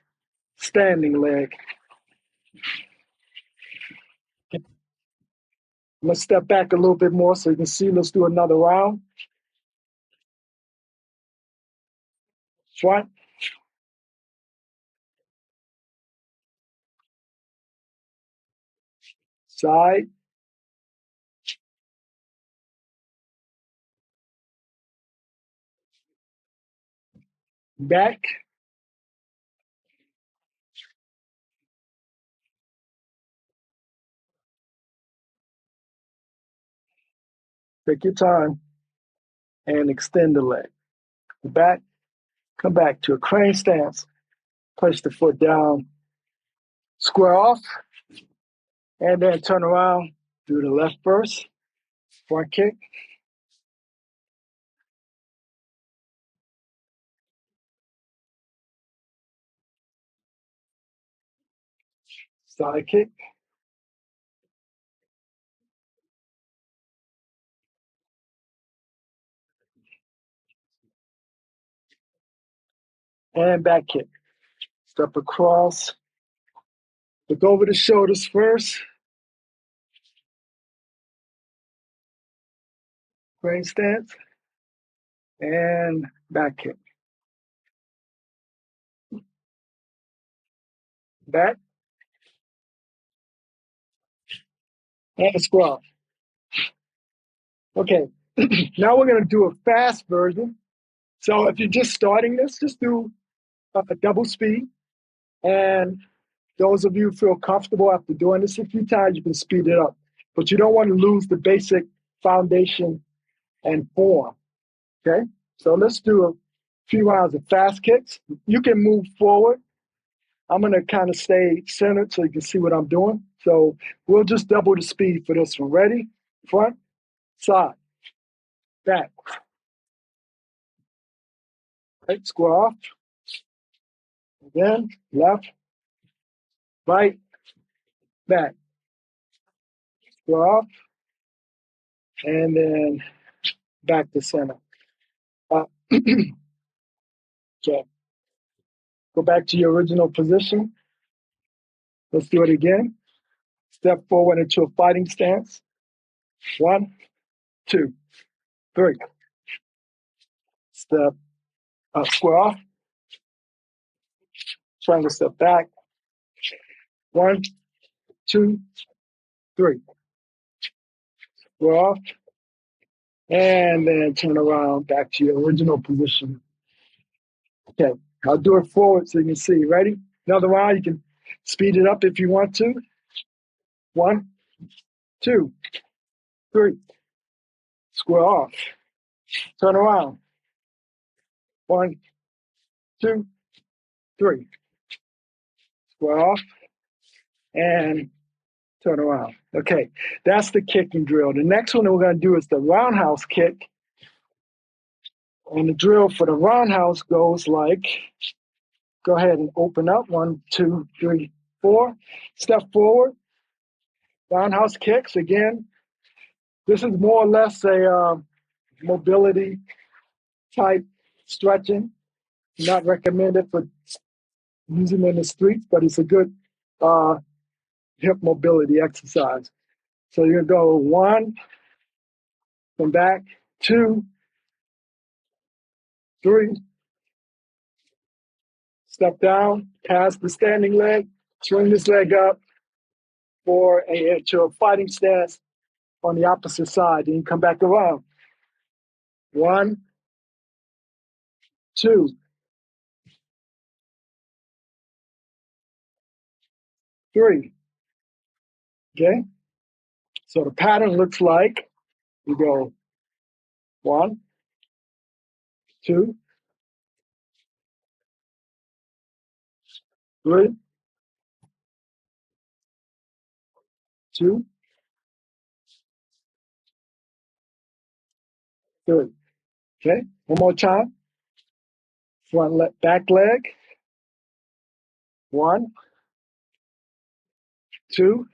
standing leg. Let's step back a little bit more so you can see. Let's do another round. Front. Side. Back. Take your time and extend the leg. The back, come back to a crane stance. Place the foot down, square off, and then turn around. Do the left first, front kick. Side kick. And back kick. Step across. Look over the shoulders first. Crane stance. And back kick. Back. And squat. Okay, now we're going to do a fast version. So if you're just starting this, just do a double speed. And those of you who feel comfortable after doing this a few times, you can speed it up. But you don't want to lose the basic foundation and form, okay? So let's do a few rounds of fast kicks. You can move forward. I'm going to kind of stay centered so you can see what I'm doing. So we'll just double the speed for this one. Ready? Front, side, back. Right, square off. Again, left, right, back. Square off. And then back to center. Okay. Go back to your original position. Let's do it again. Step forward into a fighting stance. 1, 2, 3. Step up, square off. Triangle step back. 1, 2, 3. Square off. And then turn around back to your original position. Okay, I'll do it forward so you can see. Ready? Another round. You can speed it up if you want to. 1, 2, 3. Square off. Turn around. 1, 2, 3. Square off. And turn around. Okay, that's the kicking drill. The next one that we're going to do is the roundhouse kick. And the drill for the roundhouse goes like, go ahead and open up. 1, 2, 3, 4. Step forward. Roundhouse kicks. Again, this is more or less a mobility type stretching. Not recommended for using in the streets, but it's a good hip mobility exercise. So you're going to go 1, come back, 2, 3, step down, pass the standing leg, swing this leg up to a fighting stance on the opposite side. Then you come back around. 1, 2, 3. Okay? So the pattern looks like you go 1, 2, 3, 2, 3. Okay? One more time. Back leg. 1, 2,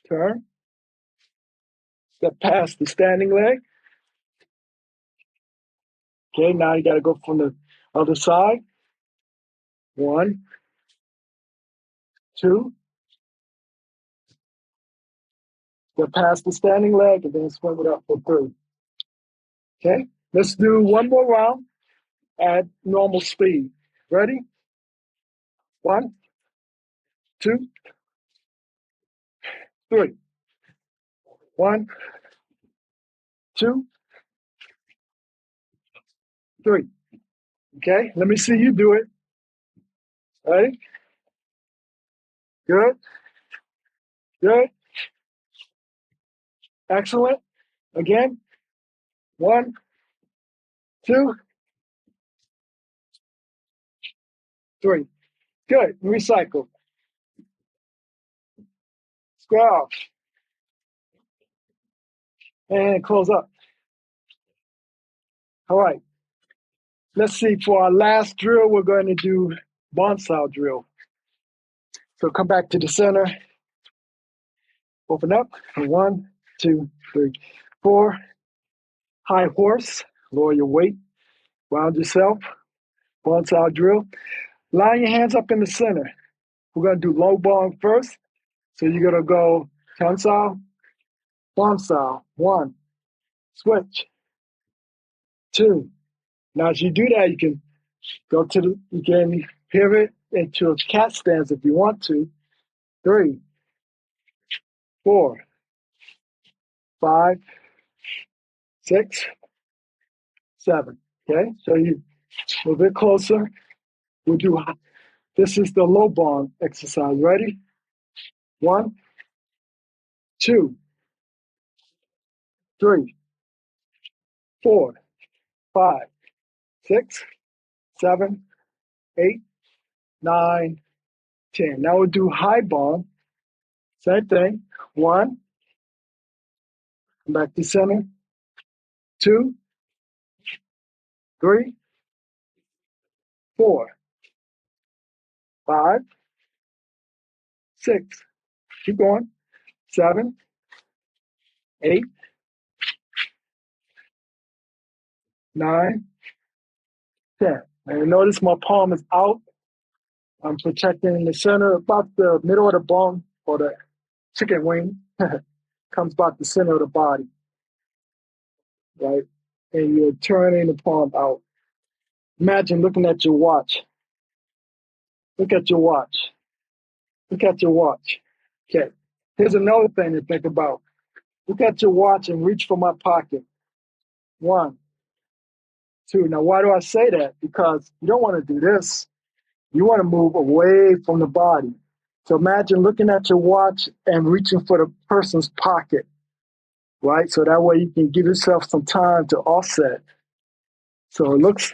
turn. Step past the standing leg. Okay, now you got to go from the other side. 1, 2. Step past the standing leg and then swing it up for 3. Okay, let's do one more round at normal speed. Ready? 1, 2, 3. 1, 2, 3. Okay, let me see you do it. Ready? Good. Good. Excellent. Again. 1, 2, 3. Good. Recycle. Square off. And close up. All right. Let's see. For our last drill, we're going to do bonsai drill. So come back to the center. Open up. 1, 2, 3, 4. High horse. Lower your weight. Round yourself. Bonsai drill. Line your hands up in the center. We're going to do low bong first. So you're going to go tensile, bonsai. 1. Switch. 2. Now, as you do that, you can you can pivot into a cat stance if you want to. 3, 4, 5, 6, 7. Okay, so you a little bit closer. We'll do this is the low bong exercise. Ready? 1, 2, 3, 4, 5, 6, 7, 8, 9, 10. Now we'll do high bong. Same thing. 1, come back to center. 2, 3, 4, 5, 6. Keep going. 7, 8, 9, 10. And you notice my palm is out. I'm protecting the center, about the middle of the bone or the chicken wing. Comes about the center of the body, right? And you're turning the palm out. Imagine looking at your watch. Look at your watch. Look at your watch. Okay. Here's another thing to think about. Look at your watch and reach for my pocket. 1, 2. Now, why do I say that? Because you don't want to do this. You want to move away from the body. So imagine looking at your watch and reaching for the person's pocket, right? So that way you can give yourself some time to offset. So it looks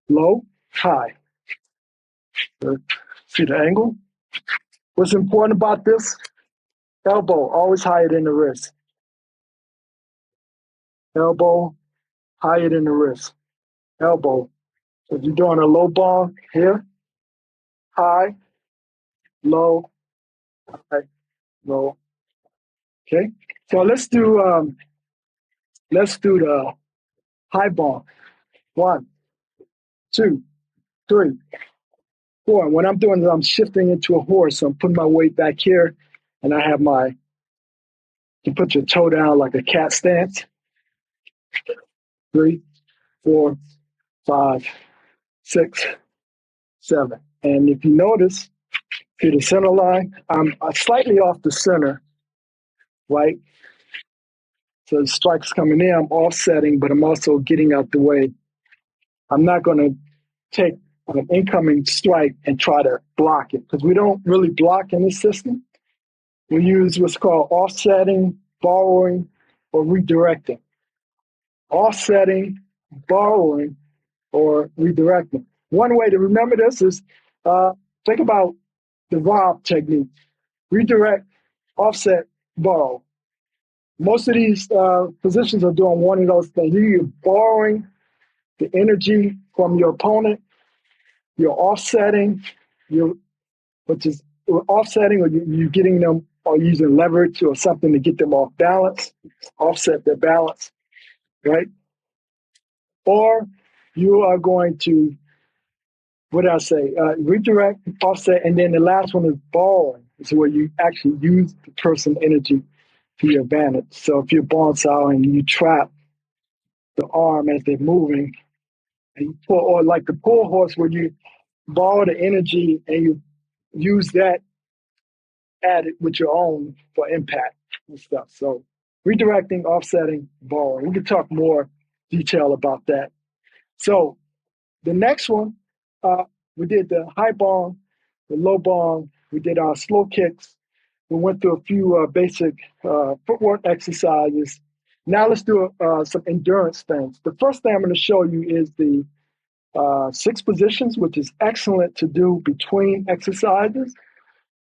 low, high. See the angle? What's important about this? Elbow, always higher than the wrist. Elbow, higher than the wrist. Elbow. So if you're doing a low ball here, high, low, high, low. Okay. So let's do the high ball. 1, 2, 3, 4. And what I'm doing is I'm shifting into a horse. So I'm putting my weight back here, and I have you put your toe down like a cat stance. 3, 4, 5, 6, 7. And if you notice, to the center line, I'm slightly off the center, right? So the strike's coming in, I'm offsetting, but I'm also getting out the way. I'm not going to take an incoming strike and try to block it, because we don't really block in this system. We use what's called offsetting, borrowing, or redirecting. Offsetting, borrowing, or redirecting. One way to remember this is think about the Warmup technique. Redirect, offset, borrow. Most of these positions are doing one of those things. You're borrowing the energy from your opponent. You're offsetting, which is offsetting, or you're getting them or using leverage or something to get them off balance, offset their balance, right? Or you are going to, what did I say? Redirect, offset, and then the last one is borrowing. It's where you actually use the person's energy to your advantage. So if you're bonsai and you trap the arm as they're moving, and you pull, or like the pull horse where you borrow the energy and you use that added with your own for impact and stuff. So redirecting, offsetting, borrowing. We can talk more detail about that. So the next one, we did the high bong, the low bong. We did our slow kicks. We went through a few basic footwork exercises. Now let's do some endurance things. The first thing I'm going to show you is the 6 positions, which is excellent to do between exercises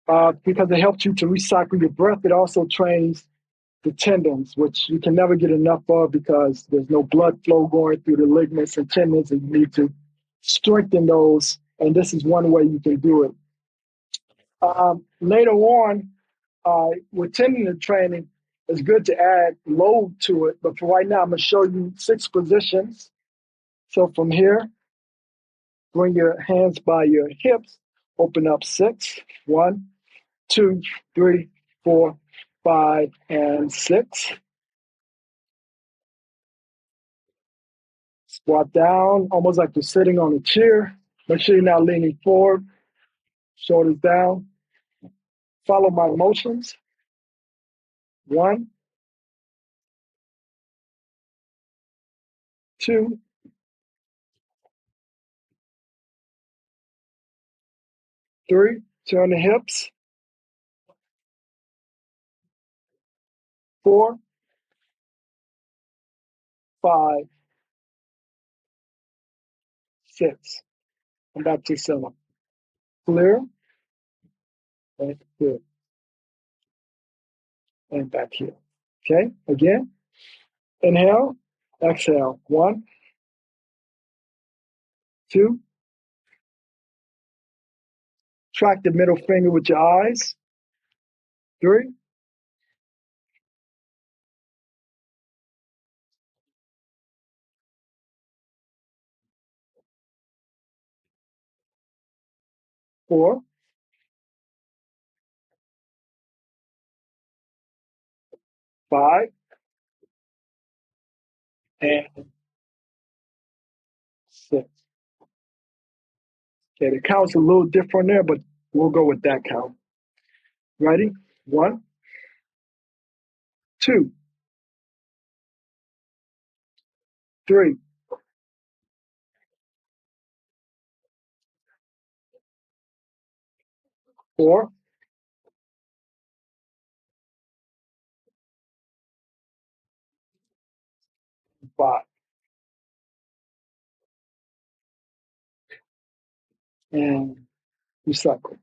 because it helps you to recycle your breath. It also trains the tendons, which you can never get enough of because there's no blood flow going through the ligaments and tendons, and you need to strengthen those. And this is one way you can do it. Later on, with tendon training, it's good to add load to it. But for right now, I'm going to show you 6 positions. So from here, bring your hands by your hips, open up 6. 1, 2, 3, 4, 5, and 6. Squat down, almost like you're sitting on a chair. Make sure you're not leaning forward, shoulders down. Follow my motions. 1, 2, 3. Turn the hips. 4, 5, 6. And back to center. Clear. And good. And back here. Okay, again. Inhale, exhale. 1, 2. Track the middle finger with your eyes. 3, 4, 5, and 6. Okay, the count's a little different there, but we'll go with that count. Ready? 1, 2, 3, 4, 5, and recycle.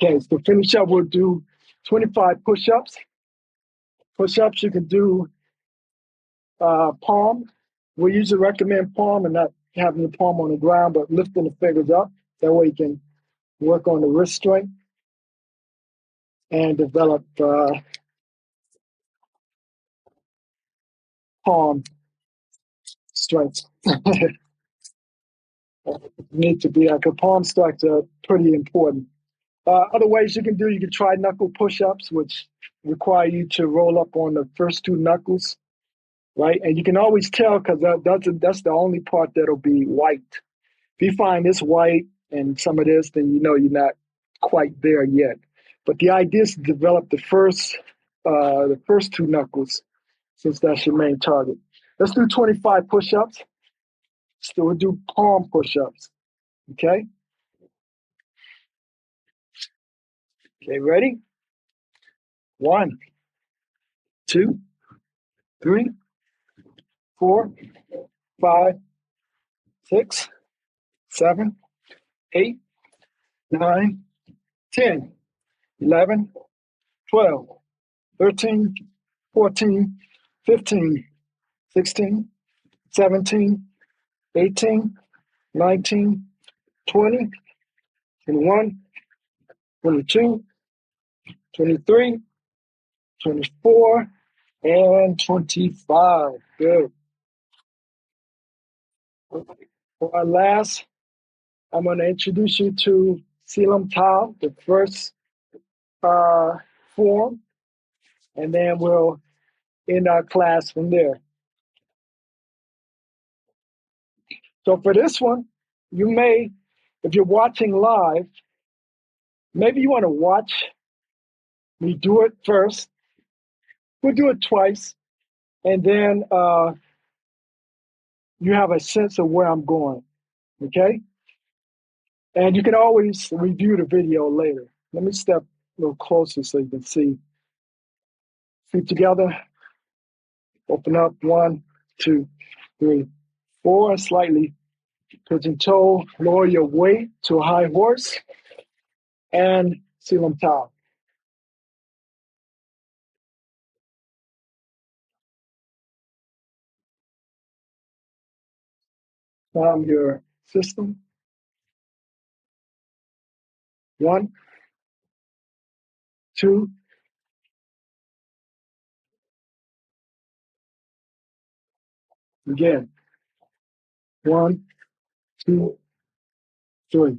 Okay, so to finish up, we'll do 25 push-ups. Push-ups, you can do palm. We usually recommend palm and not having the palm on the ground, but lifting the fingers up. That way you can work on the wrist strength and develop palm strength. Need to be like a palm strength are pretty important. Other ways you can try knuckle push-ups, which require you to roll up on the first 2 knuckles, right? And you can always tell because that's the only part that'll be white. If you find this white and some of this, then you know you're not quite there yet. But the idea is to develop the first 2 knuckles, since that's your main target. Let's do 25 push-ups. So we'll do palm push-ups. Okay? Okay, ready? 1, 2, 3, 4, 5, 6, 7, 8, 9, 10, 11, 12, 13, 14, 15, 16, 17, 18, 19, 20, 21, 22, 23, 24, and 25. Good. For our last, I'm going to introduce you to Silam Tao, the first form, and then we'll end our class from there. So for this one, you may, if you're watching live, maybe you want to watch me do it first. We'll do it twice, and then you have a sense of where I'm going, okay? And you can always review the video later. Let me step a little closer so you can see. Feet together. Open up. 1, 2, 3, 4. Slightly pigeon toe. Lower your weight to a high horse. And seal them tall. Calm your system. 1, 2. Again. 1, 2, 3.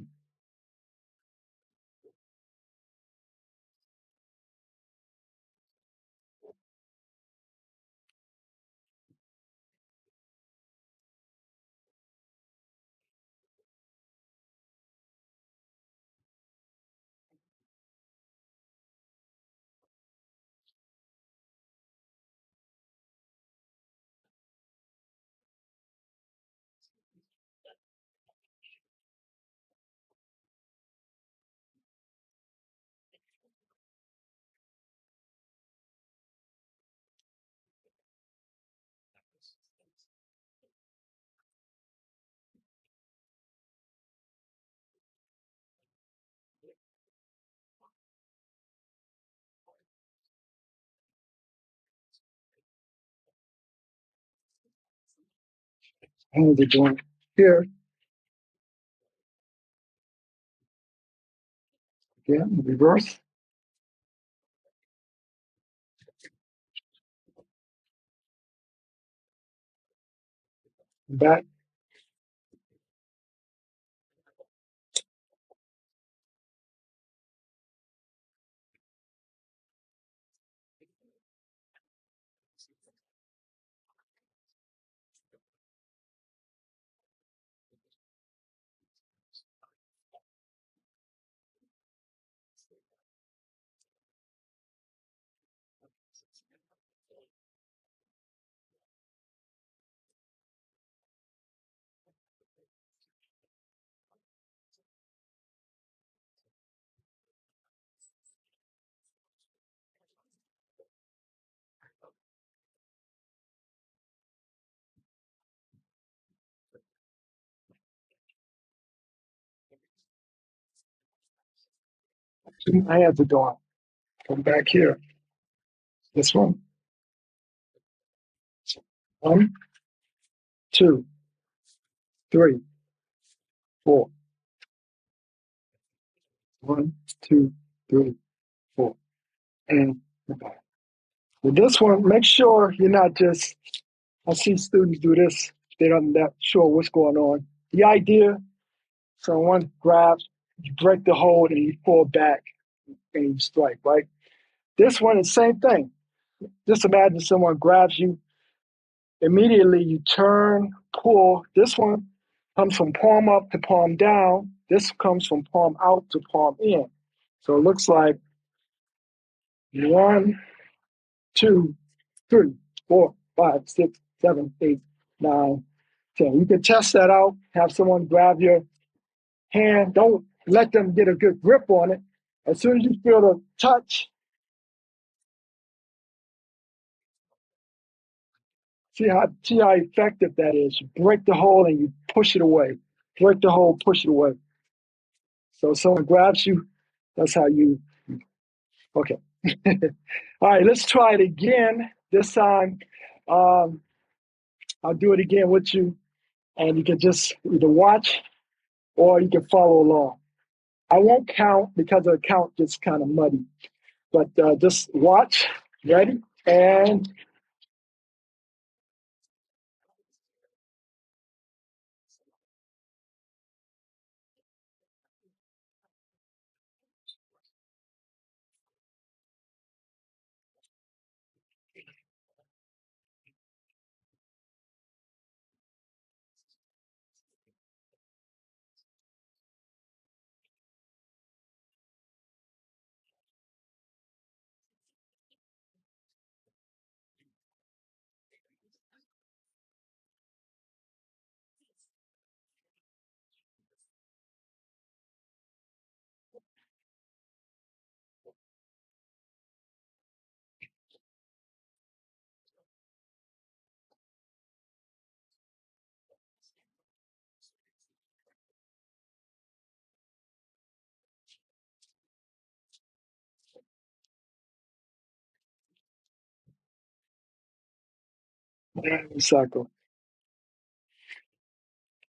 Hands are joined here. Again, reverse. Back. Two hands are going. Come back here. This one. 1, 2, 3, 4. 1, 2, 3, 4. And back. With this one, make sure you're not just, I see students do this, they're not sure what's going on. The idea, someone grabs, you break the hold and you pull back and you strike, right? This one is the same thing. Just imagine someone grabs you, immediately you turn, pull. This one comes from palm up to palm down. This comes from palm out to palm in. So it looks like 1, 2, 3, 4, 5, 6, 7, 8, 9, 10. You can test that out. Have someone grab your hand. Don't let them get a good grip on it. As soon as you feel the touch, see how effective that is. You break the hold and you push it away. Break the hold, push it away. So if someone grabs you, that's how you, okay. All right, let's try it again. This time, I'll do it again with you, and you can just either watch or you can follow along. I won't count because the count gets kind of muddy, but just watch. Ready? And and circle.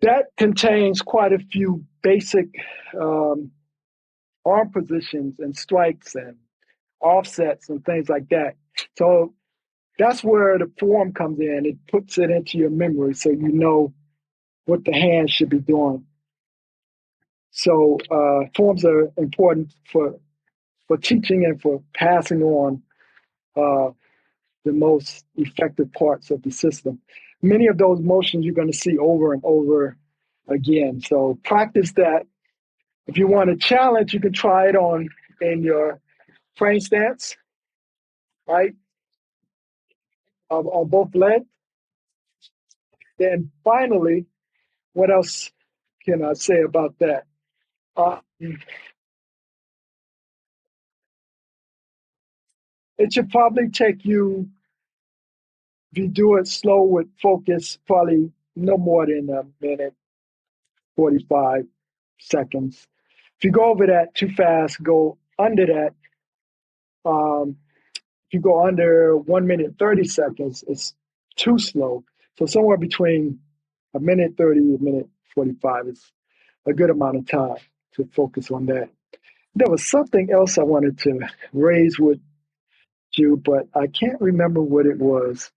That contains quite a few basic arm positions and strikes and offsets and things like that. So that's where the form comes in. It puts it into your memory so you know what the hand should be doing. So forms are important for teaching and for passing on the most effective parts of the system. Many of those motions you're going to see over and over again. So practice that. If you want a challenge, you can try it on in your frame stance, right? On both legs. Then finally, what else can I say about that? It should probably take you, if you do it slow with focus, probably no more than a minute, 45 seconds. If you go over that too fast, go under that. If you go under 1 minute, 30 seconds, it's too slow. So somewhere between a minute 30, a minute 45 is a good amount of time to focus on that. There was something else I wanted to raise with you, but I can't remember what it was.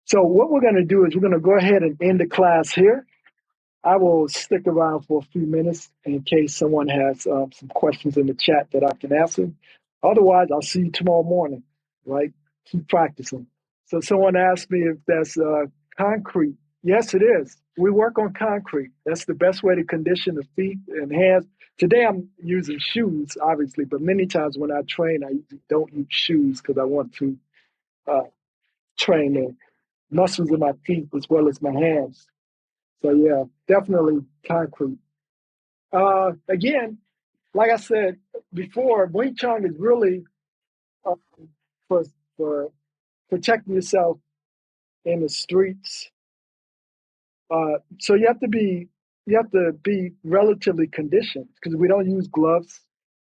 So what we're going to do is we're going to go ahead and end the class here. I will stick around for a few minutes in case someone has some questions in the chat that I can answer. Otherwise, I'll see you tomorrow morning, right? Keep practicing. So someone asked me if that's concrete. Yes, it is. We work on concrete. That's the best way to condition the feet and hands. Today I'm using shoes, obviously, but many times when I train, I don't use shoes because I want to train the muscles in my feet as well as my hands. So yeah, definitely concrete. Again, like I said before, Wing Chun is really for protecting yourself in the streets. So you have to be relatively conditioned because we don't use gloves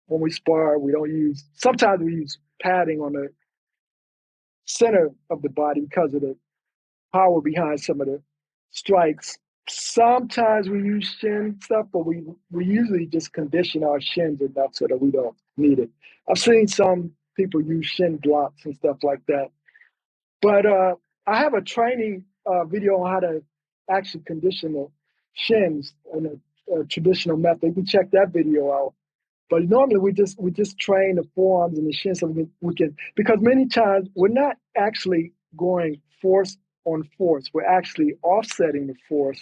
when we spar. Sometimes we use padding on the center of the body because of the power behind some of the strikes. Sometimes we use shin stuff, but we usually just condition our shins enough so that we don't need it. I've seen some people use shin blocks and stuff like that. But I have a training video on how to actually condition the shins in a traditional method. You can check that video out. But normally we just train the forearms and the shins so we can, because many times we're not actually going force on force. We're actually offsetting the force.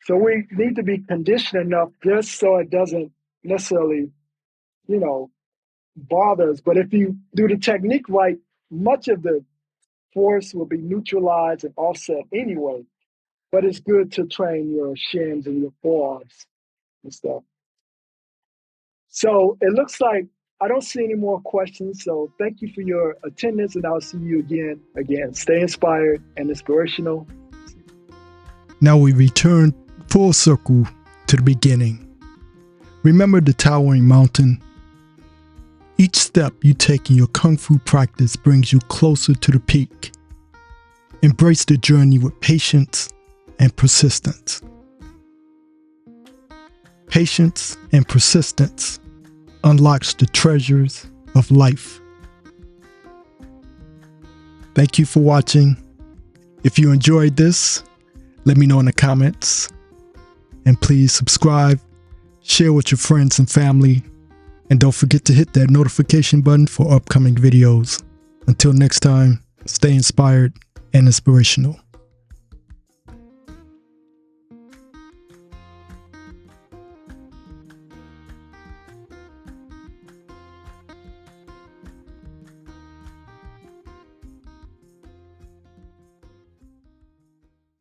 So we need to be conditioned enough just so it doesn't necessarily, bother us. But if you do the technique right, much of the force will be neutralized and offset anyway. But it's good to train your shins and your forearms and stuff. So it looks like I don't see any more questions. So thank you for your attendance, and I'll see you again. Stay inspired and inspirational. Now we return full circle to the beginning. Remember the towering mountain? Each step you take in your Kung Fu practice brings you closer to the peak. Embrace the journey with patience and persistence. Patience and persistence unlocks the treasures of life. Thank you for watching. If you enjoyed this, let me know in the comments. And please subscribe, share with your friends and family, and don't forget to hit that notification button for upcoming videos. Until next time, stay inspired and inspirational.